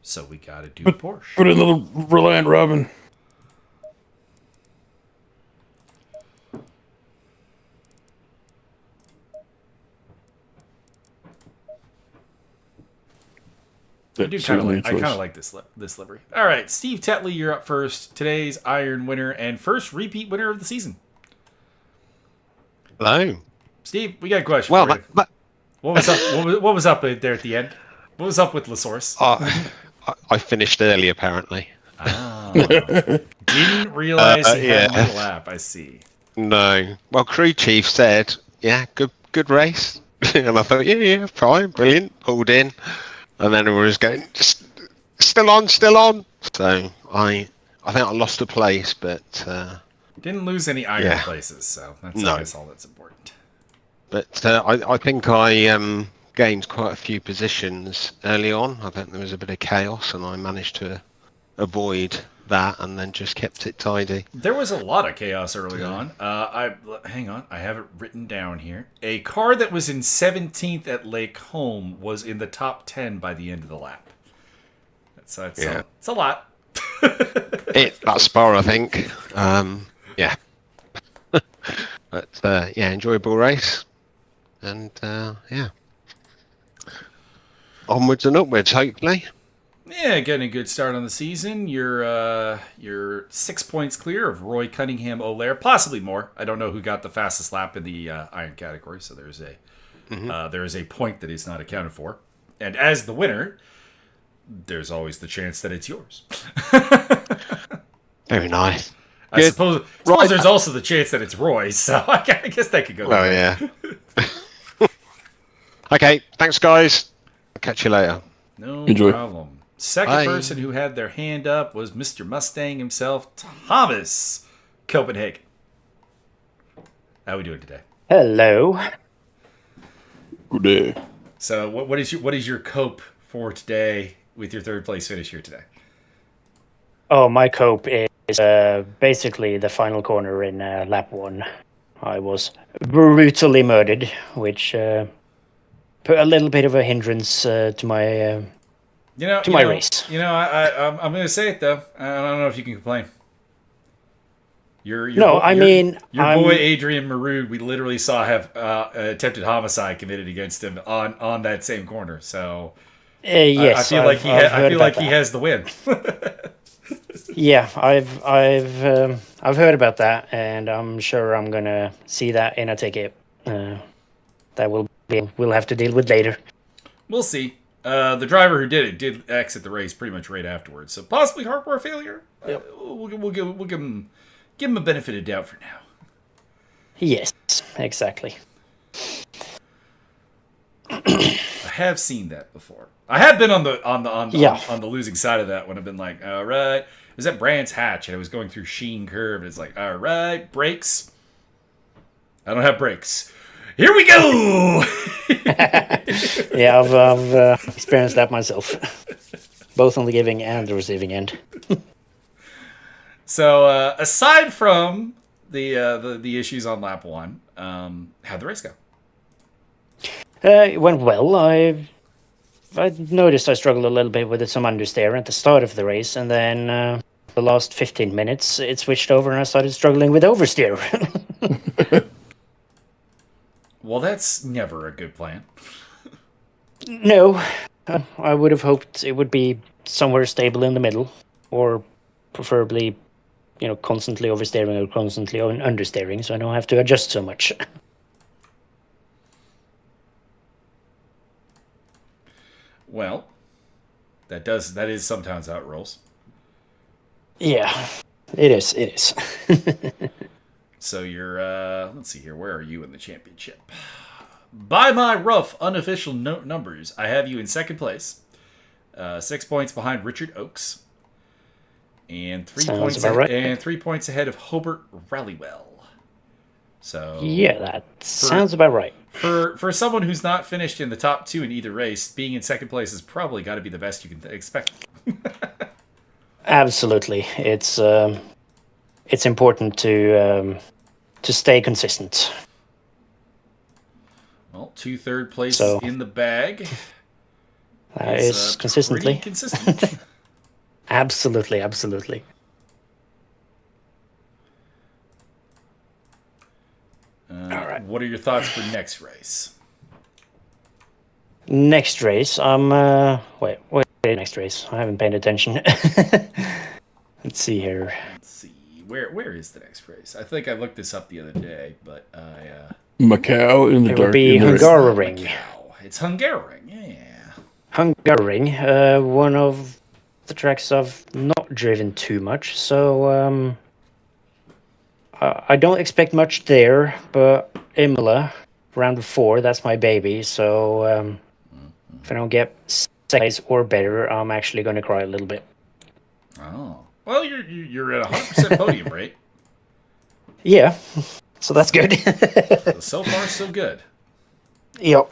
so we got to do Porsche. Put another Reliant Robin. I kind of like this livery. All right, Steve Tetley, you're up first. Today's Iron winner and first repeat winner of the season. Hello, Steve. We got a question. Well, for you. What was up? What was up there at the end? What was up with LaSource? I finished early, apparently. Ah, didn't realize he had a lap. I see. No. Well, crew chief said, "Yeah, good race," and I thought, "Yeah, fine, brilliant." Pulled in. And then we were just going, still on. So I think I lost a place, but didn't lose any iron places, so that's I guess all that's important. But I think I gained quite a few positions early on. I think there was a bit of chaos, and I managed to avoid that, and then just kept it tidy. There was a lot of chaos early on. Hang on, I have it written down here. A car that was in 17th at Lake Home was in the top 10 by the end of the lap. It's a lot. That spar, I think. Yeah. But enjoyable race, and onwards and upwards, hopefully. Yeah, getting a good start on the season. You're 6 points clear of Roy Cunningham O'Lear, possibly more. I don't know who got the fastest lap in the iron category, so there is a point that is not accounted for. And as the winner, there's always the chance that it's yours. Very nice. I suppose there's also the chance that it's Roy's, so I guess that could go. Oh yeah. Okay, thanks guys. I'll catch you later. No Enjoy. problem. Second person who had their hand up was Mr. Mustang himself, Thomas Copenhagen. How are we doing today? Hello. Good day. So, what is your cope for today with your third place finish here today? Oh, my cope is basically the final corner in lap 1. I was brutally murdered, which put a little bit of a hindrance to my race. I'm going to say it though. I don't know if you can complain. Your boy Adrian Marood, we literally saw have attempted homicide committed against him on that same corner. So yes, I feel like he has the win. Yeah, I've heard about that, and I'm sure I'm gonna see that in a ticket. That we'll have to deal with later. We'll see. The driver who did exit the race pretty much right afterwards, so possibly hardware failure. Yep. We'll give him a benefit of doubt for now. Yes, exactly. I have seen that before. I have been on the losing side of that when I've been like, all right, it was at Brands Hatch and I was going through Sheen Curve and it's like, all right, brakes. I don't have brakes. Here we go. Yeah, I've experienced that myself, both on the giving and the receiving end. So aside from the issues on lap 1, how'd the race go? It went well. I noticed I struggled a little bit with some understeer at the start of the race, and then the last 15 minutes it switched over and I started struggling with oversteer. Well, that's never a good plan. No, I would have hoped it would be somewhere stable in the middle, or preferably constantly oversteering or constantly understeering, so I don't have to adjust so much. Well, that is sometimes how it rolls. Yeah, it is. So you're, let's see here, where are you in the championship? By my rough, unofficial numbers, I have you in second place. 6 points behind Richard Oakes. And 3 points right. and 3 points ahead of Hobart Rallywell. So yeah, that sounds about right. For someone who's not finished in the top 2 in either race, being in second place has probably got to be the best you can expect. Absolutely, it's important to stay consistent. Well, 2 third places in the bag. That is consistently pretty consistent. Absolutely. All right. What are your thoughts for next race? Next race, wait, next race. I haven't paid attention. Let's see here. Let's see. Where is the next race? I think I looked this up the other day, but Macau in the dark. It would be Hungaroring. It's Hungaroring, yeah. Hungaroring, one of the tracks I've not driven too much, so I don't expect much there, but Imola, round 4, that's my baby, so if I don't get 6 or better, I'm actually going to cry a little bit. Oh. Well, you're at 100% podium rate. Yeah, so that's good. So far, so good. Yep.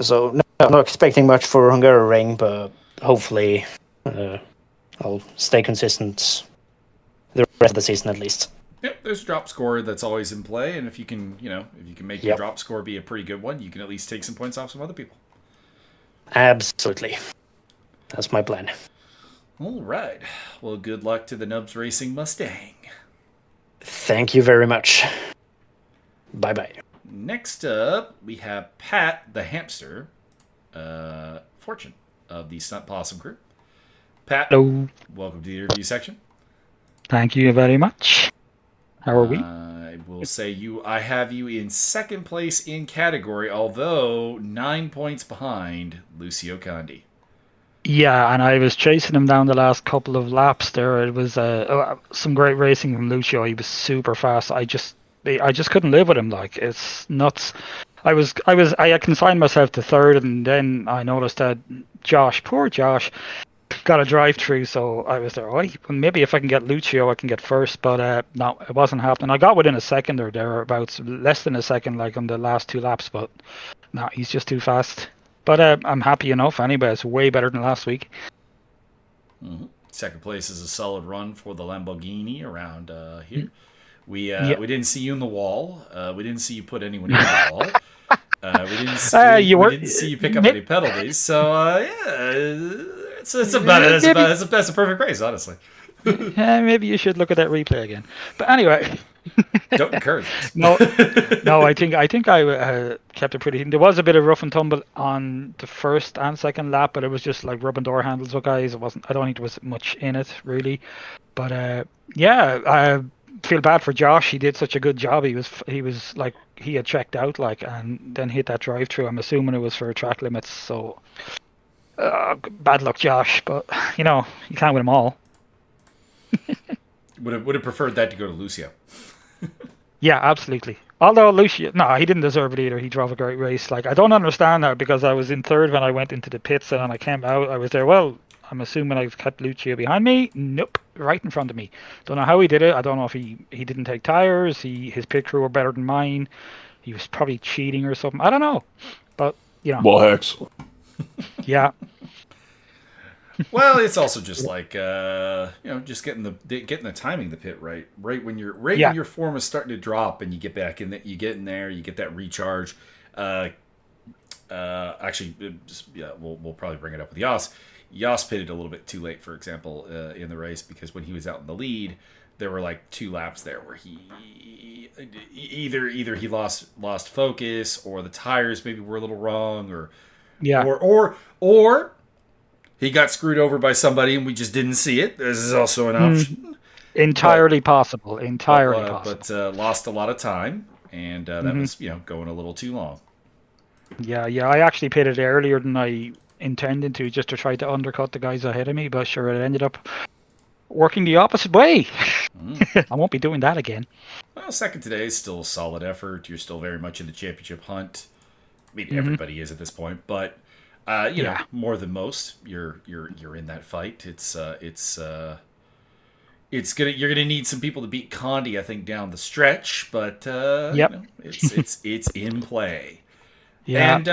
So, no, I'm not expecting much for Hungaroring, but hopefully I'll stay consistent the rest of the season at least. Yep, there's a drop score that's always in play, and if you can make your drop score be a pretty good one, you can at least take some points off some other people. Absolutely. That's my plan. All right. Well, good luck to the Nubs Racing Mustang. Thank you very much. Bye-bye. Next up, we have Pat the Hamster, Fortune of the Stunt Possum Crew. Pat, hello. Welcome to the interview section. Thank you very much. How are we? I will say I have you in second place in category, although 9 points behind Lucio Conde. Yeah, and I was chasing him down the last couple of laps there. It was some great racing from Lucio. He was super fast. I just couldn't live with him. Like, it's nuts. I had consigned myself to third, and then I noticed that poor Josh, got a drive-through, so I was there. Oh, maybe if I can get Lucio, I can get first, but no, it wasn't happening. I got within a second or thereabouts, less than a second, like on the last 2 laps, but no, he's just too fast. But I'm happy enough anyway. It's way better than last week. Mm-hmm. Second place is a solid run for the Lamborghini around here. We didn't see you in the wall. We didn't see you put anyone in the wall. We didn't see you pick up any penalties. So it's that's a perfect race, honestly. Maybe you should look at that replay again. But anyway. Don't encourage us. No, I think I kept it pretty. There was a bit of rough and tumble on the first and second lap, but it was just like rubbing door handles with guys. It wasn't. I don't think there was much in it really. But I feel bad for Josh. He did such a good job. He was like he had checked out and then hit that drive through. I'm assuming it was for track limits. So bad luck, Josh. But you can't win them all. Would have preferred that to go to Lucio. Yeah, absolutely. Although Lucio, no, he didn't deserve it either. He drove a great race. Like, I don't understand that, because I was in third when I went into the pits, and when I came out, I was there. Well, I'm assuming I kept Lucio behind me. Nope, right in front of me. Don't know how he did it. I don't know if he didn't take tires. His pit crew were better than mine. He was probably cheating or something. I don't know, but Ball hacks. Yeah. Well, it's also just like just getting the timing of the pit right when when your form is starting to drop and you get back in that you get in there, you get that recharge. We'll probably bring it up with Yas. Yas pitted a little bit too late, for example, in the race, because when he was out in the lead, there were like 2 laps there where he either he lost focus, or the tires maybe were a little wrong, or he got screwed over by somebody and we just didn't see it. This is also an option. Entirely possible. Entirely possible. But lost a lot of time, and that was going a little too long. Yeah. I actually pitted earlier than I intended to, just to try to undercut the guys ahead of me, but sure, it ended up working the opposite way. I won't be doing that again. Well, second today is still a solid effort. You're still very much in the championship hunt. I mean, everybody is at this point, but you know, more than most, you're in that fight. You're gonna need some people to beat Condi, I think, down the stretch, but you know, it's in play. Yeah, and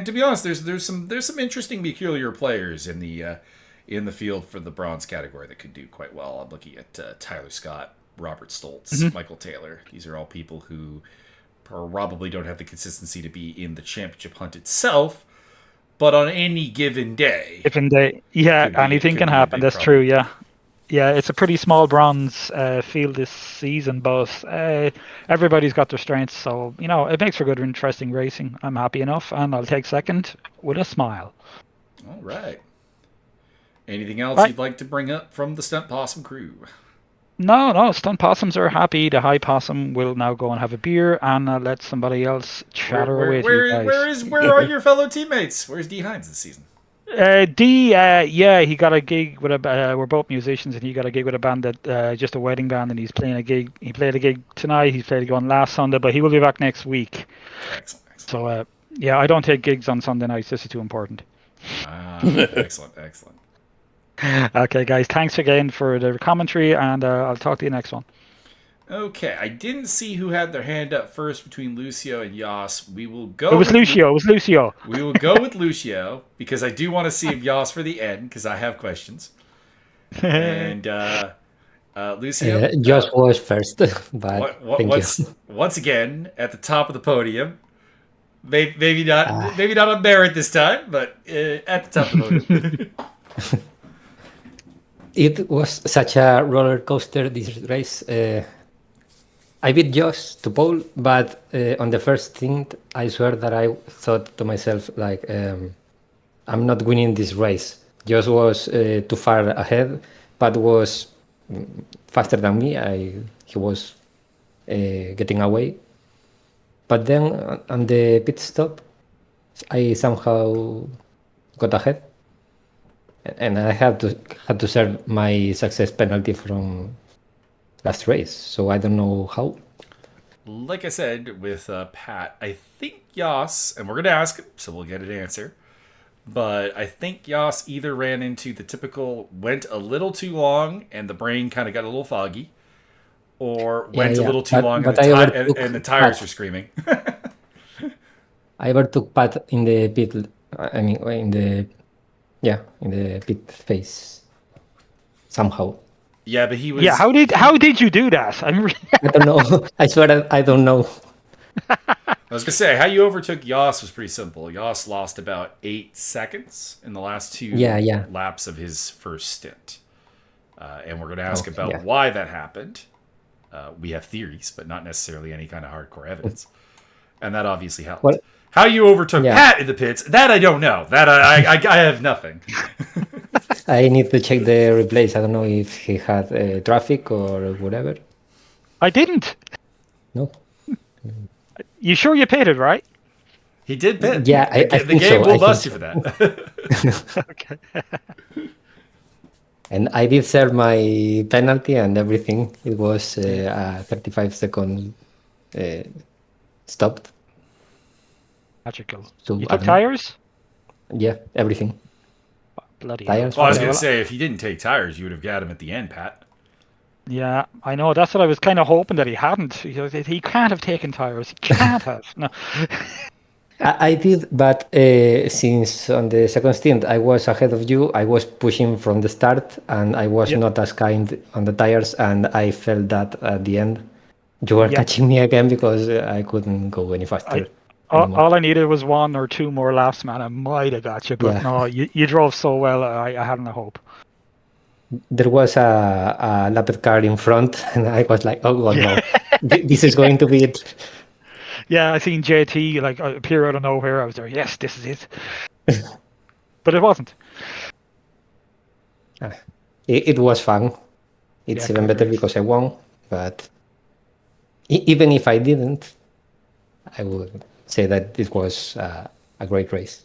to be honest, there's some interesting peculiar players in the field for the bronze category that could do quite well. I'm looking at Tyler Scott, Robert Stoltz, Michael Taylor. These are all people who probably don't have the consistency to be in the championship hunt itself, but on any given day. Anything can happen. That's true. Yeah, it's a pretty small bronze field this season, but everybody's got their strengths, so you know it makes for good, interesting racing. I'm happy enough, and I'll take second with a smile. All right. Anything else you'd like to bring up from the Stunt Possum crew? No, Stunt Possums are happy. The High Possum will now go and have a beer and let somebody else chatter away to you guys. Where are your fellow teammates? Where's D Hines this season? He got a gig with we're both musicians, and he got a gig with a band that just a wedding band, and he's playing a gig. He played a gig tonight. He played a gig on last Sunday, but he will be back next week. Excellent. So I don't take gigs on Sunday nights. This is too important. Excellent. Okay, guys. Thanks again for the commentary, and I'll talk to you next one. Okay, I didn't see who had their hand up first between Lucio and Yas. We will go. It was Lucio. We will go with Lucio because I do want to see Yas for the end because I have questions. And Lucio, Josh was first, but thank you. Once again at the top of the podium. Maybe not on merit this time, but at the top of the podium. It was such a roller coaster, this race. I beat Josh to pole, but on the first stint, I swear that I thought to myself, like, I'm not winning this race. Josh was too far ahead, but was faster than me. He was getting away. But then on the pit stop, I somehow got ahead. And I had to serve my success penalty from last race, so I don't know how. Like I said with Pat, I think Yas, and we're going to ask him, so we'll get an answer, but I think Yas either ran into the typical went a little too long and the brain kind of got a little foggy, or went a little too long and the tires were screaming. I overtook Pat in the pit, in the pit phase somehow. Yeah, but he was. Yeah, how did you do that? I don't know. I swear I don't know. I was gonna say how you overtook Yas was pretty simple. Yas lost about 8 seconds in the last 2 laps of his first stint, and we're gonna ask about why that happened. We have theories, but not necessarily any kind of hardcore evidence, and that obviously helped. What? How you overtook Pat in the pits? That I don't know. That I have nothing. I need to check the replays. I don't know if he had traffic or whatever. I didn't. No. You sure you pitted, right? He did pit. Yeah, I the think game so. will bust you for that. Okay. And I did serve my penalty and everything. It was a 35-second stopped. Magical. So, you took tires? Yeah, everything. Bloody tires. Well, I was going to say, if you didn't take tires, you would have got him at the end, Pat. Yeah, I know. That's what I was kind of hoping that he hadn't. He can't have taken tires. He can't have. No. I did, but since on the second stint I was ahead of you, I was pushing from the start, and I was not as kind on the tires, and I felt that at the end you were catching me again because I couldn't go any faster. All I needed was 1 or 2 more laps, man. I might have got you, but no, you drove so well. I hadn't a hope. There was a lapped car in front, and I was like, "Oh God, no! This is going to be it." Yeah, I seen JT appear out of nowhere. I was there. Yes, this is it. But it wasn't. It was fun. It's Yeah, even great better race. because I won. But even if I didn't, I would say that it was a great race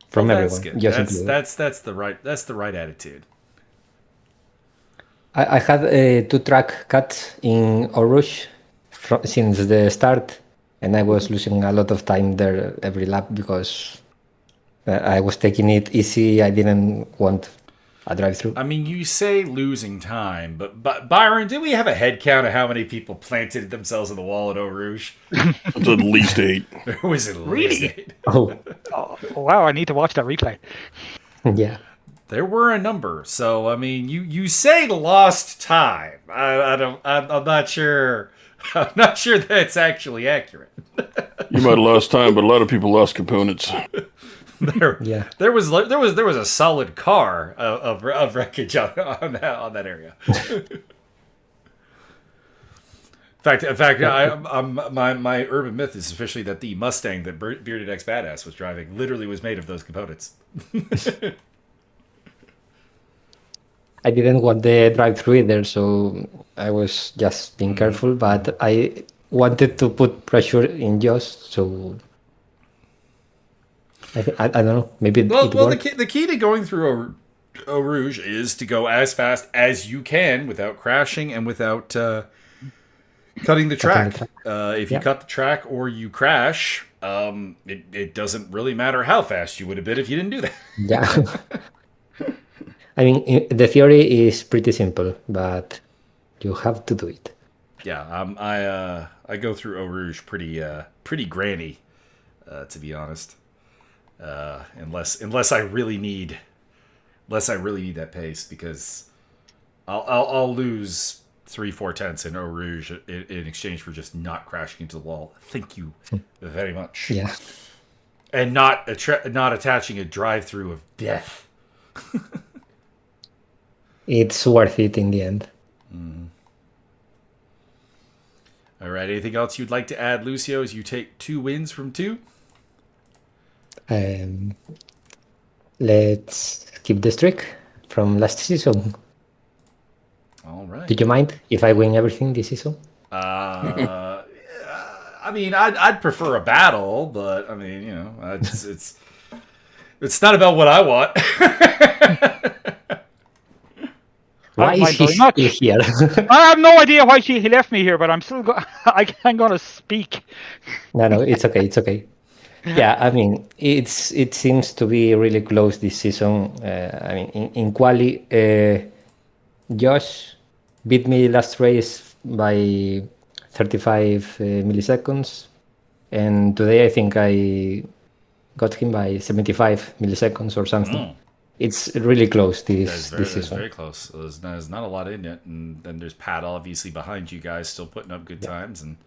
from Well, that's everyone, good. just included. That's the right attitude. I had 2 track cuts in Eau Rouge since the start, and I was losing a lot of time there every lap because I was taking it easy. I didn't want a drive-through. I mean, you say losing time, but Byron, do we have a head count of how many people planted themselves in the wall at Eau Rouge? It's at least 8. There was at Really? least 8. Oh, Oh, wow, I need to watch that replay. yeah. There were a number, so I mean, you say lost time. I'm not sure. I'm not sure that's actually accurate. You might have lost time, but a lot of people lost components. Yeah. There was a solid car of wreckage on that area. In fact, my urban myth is officially that the Mustang that Bearded X Badass was driving literally was made of those components. I didn't want the drive-through either, so I was just being careful. But I wanted to put pressure in Josh, so I don't know. Maybe it Well, worked. the key to going through Eau Rouge is to go as fast as you can without crashing and without cutting the track. If you cut the track or you crash, it doesn't really matter how fast you would have been if you didn't do that. Yeah. I mean, the theory is pretty simple, but you have to do it. Yeah, I go through Eau Rouge pretty granny, to be honest. Unless I really need that pace, because I'll lose 3-4 tenths in Eau Rouge in exchange for just not crashing into the wall. Thank you very much. Yeah. And not attaching a drive-through of death. It's worth it in the end. All right. Anything else you'd like to add, Lucio, as you take 2 wins from 2? Let's keep the streak from last season. All right. Do you mind if I win everything this season? I mean, I'd prefer a battle, but I mean, you know, it's not about what I want. Why Mind is he very much. still here? I have no idea why he left me here, but I'm still I'm gonna speak. No, it's okay. It's okay. Yeah, I mean, it seems to be really close this season. I mean, in quali, Josh beat me last race by 35 milliseconds, and today I think I got him by 75 milliseconds or something. It's really close this That's season. very close. There's not a lot in it, and then there's Pat obviously behind you guys, still putting up good times, and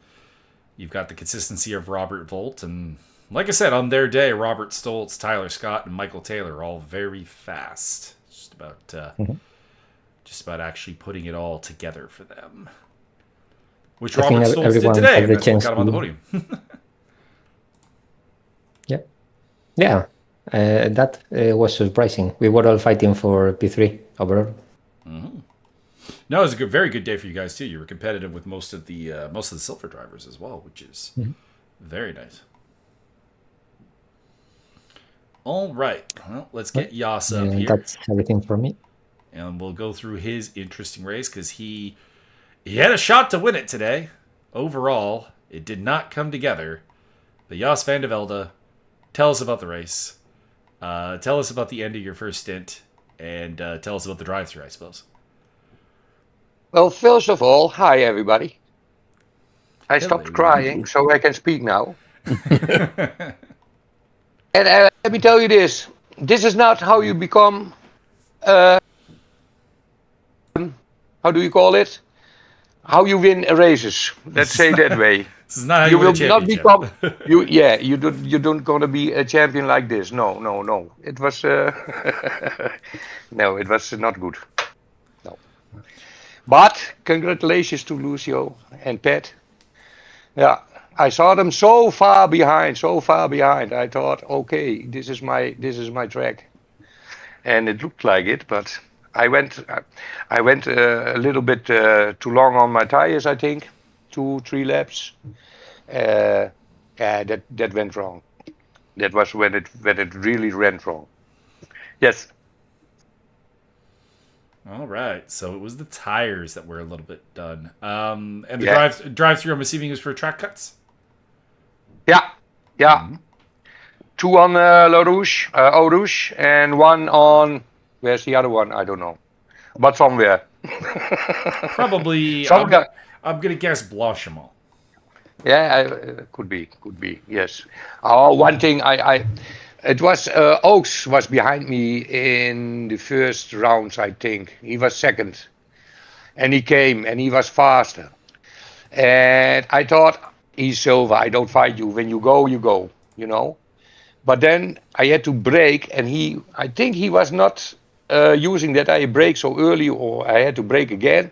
you've got the consistency of Robert Volt, and like I said, on their day, Robert Stoltz, Tyler Scott, and Michael Taylor are all very fast. Just about actually putting it all together for them, which I think Robert Stoltz did everyone today, had and the that's what chance got him on the to- podium. Yeah, that was surprising. We were all fighting for P3 overall. No, it was a very good day for you guys too. You were competitive with most of the silver drivers as well, which is very nice. All right, well, let's get Yas up here, That's everything for me. and we'll go through his interesting race because he had a shot to win it today. Overall, it did not come together. But Yas van de Velde, tell us about the race. Tell us about the end of your first stint, and tell us about the drive-thru, I suppose. Well, first of all, hi everybody. I stopped Hello. crying, so I can speak now. And let me tell you this: this is not how you become. How do you call it? How you win races? Let's say that way. This is not how You win a will not championship. become. You don't gonna be a champion like this. No. It was no, it was not good. No. But congratulations to Lucio and Pat. Yeah, I saw them so far behind. I thought, okay, this is my track, and it looked like it. But I went a little bit too long on my tires. I think 2-3 laps. Yeah, that went wrong. That was when it really went wrong. Yes. All right, so it was the tires that were a little bit done. And the drive-through, I'm assuming, was for track cuts? Yeah. 2 on Eau Rouge, and 1 on, where's the other one? I don't know. But somewhere. Probably, somewhere. I'm going to guess Blanchimont. Yeah, could be, yes. Oh, one thing, it was Oaks was behind me in the first rounds, I think. He was second. And he came, and he was faster. And I thought, he's Silva, I don't fight you. When you go, you know. But then I had to brake, and I think he was not using that I brake so early, or I had to brake again,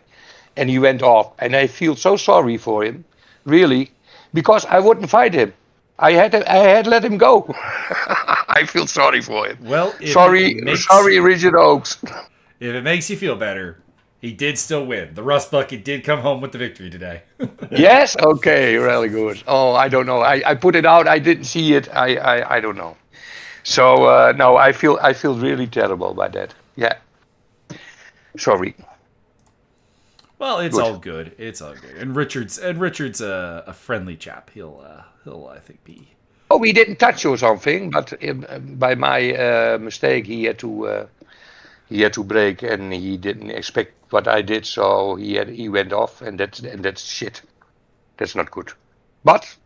and he went off. And I feel so sorry for him, really, because I wouldn't fight him. I had to let him go. I feel sorry for him. Well, sorry, Richard Oaks. If it makes you feel better, he did still win. The Rust Bucket did come home with the victory today. Yes? Okay, really good. Oh, I don't know. I put it out. I didn't see it. I don't know. So no, I feel really terrible about that. Yeah. Sorry. Well, it's all good. It's all good. And Richard's a friendly chap. He'll I think be. Oh, we didn't touch or something, but by my mistake, he had to brake, and he didn't expect what I did, so he went off, and that's shit. That's not good. But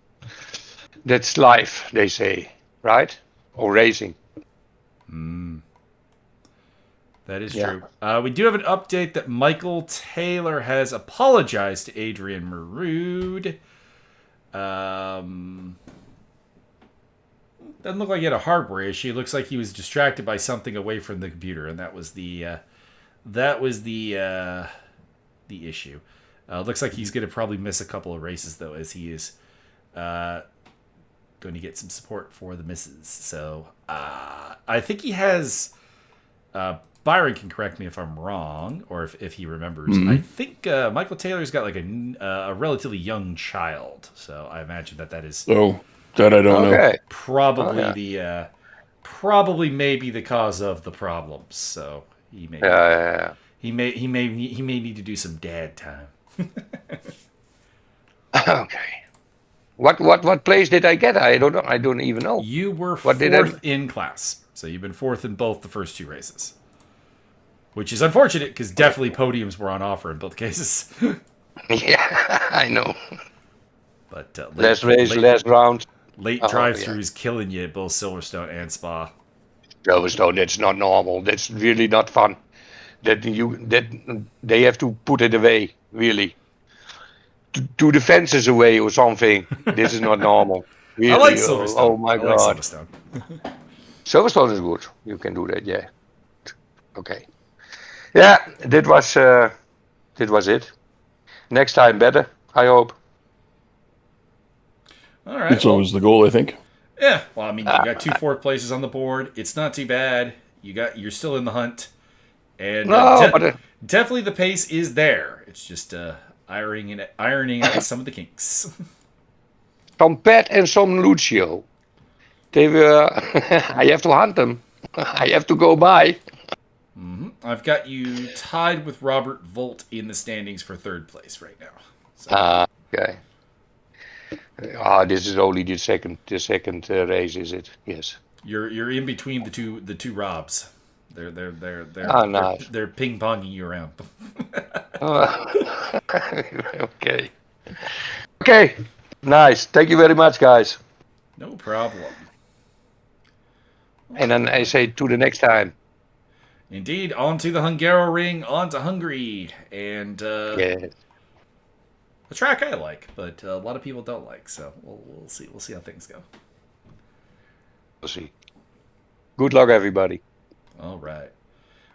that's life, they say, right? Or racing. That is true. We do have an update that Michael Taylor has apologized to Adrian Maroud. Doesn't look like he had a hardware issue. It looks like he was distracted by something away from the computer, and that was the issue. Looks like he's going to probably miss a couple of races, though, as he is going to get some support for the misses. So I think he has. Byron can correct me if I'm wrong, or if he remembers. I think Michael Taylor's got like a relatively young child, so I imagine that is. Oh, that I don't know. Probably probably maybe the cause of the problems. So he may. He may need to do some dad time. Okay. What place did I get? I don't know. I don't even know. You were fourth in class, so you've been fourth in both the first 2 races. Which is unfortunate, because definitely podiums were on offer in both cases. Yeah, I know. But last race, last round. Late drive-throughs killing you at both Silverstone and Spa. Silverstone, that's not normal. That's really not fun. That they have to put it away, really. Do the fences away or something. This is not normal. Really. I like Silverstone. Oh my God. Like Silverstone. Silverstone is good. You can do that, yeah. Okay. Yeah, that was it. Next time better, I hope. All right. It's always the goal, I think. Yeah. Well, I mean, you got 2 4th places on the board. It's not too bad. You're still in the hunt, and definitely the pace is there. It's just ironing out some of the kinks. Some Pat and some Lucio. They were. I have to hunt them. I have to go by. I've got you tied with Robert Volt in the standings for 3rd place right now. So. Okay. This is only the second race, is it? Yes. You're in between the two Robs. They're nice. They're ping ponging you around. Okay. Okay. Nice. Thank you very much, guys. No problem. And then I say to the next time. Indeed, on to the Hungaroring, on to Hungary, and a track I like, but a lot of people don't like. So we'll see. We'll see how things go. We'll see. Good luck, everybody. All right.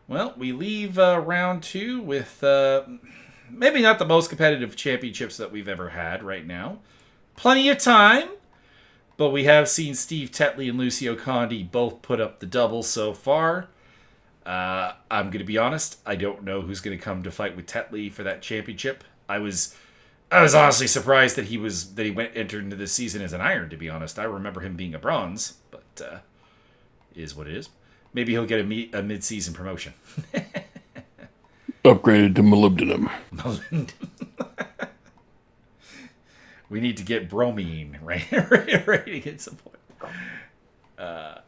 Well, we leave round 2 with maybe not the most competitive championships that we've ever had right now. Plenty of time, but we have seen Steve Tetley and Lucio Condi both put up the double so far. I'm going to be honest. I don't know who's going to come to fight with Tetley for that championship. I was honestly surprised that he entered into this season as an iron. To be honest, I remember him being a bronze, but it is what it is. Maybe he'll get a mid-season promotion. Upgraded to molybdenum. We need to get bromine right at some point.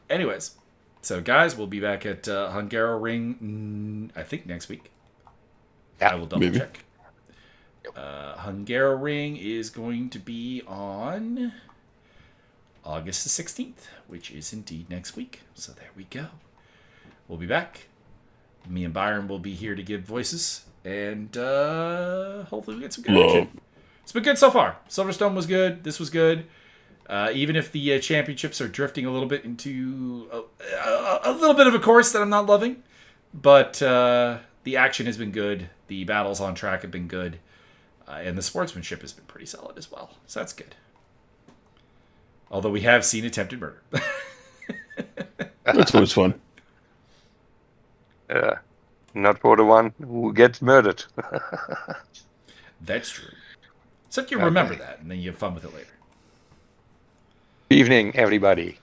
Anyways, so guys, we'll be back at Hungaroring, I think next week. Yeah, I will double check. Hungaroring is going to be on August the 16th, which is indeed next week. So there we go. We'll be back. Me and Byron will be here to give voices, and hopefully we get some good action. It's been good so far. Silverstone was good. This was good. Even if the championships are drifting a little bit into a little bit of a course that I'm not loving, but the action has been good. The battles on track have been good, and the sportsmanship has been pretty solid as well. So that's good. Although we have seen attempted murder. That's always fun. Not for the one who gets murdered. That's true. Except you remember that, and then you have fun with it later. Evening, everybody.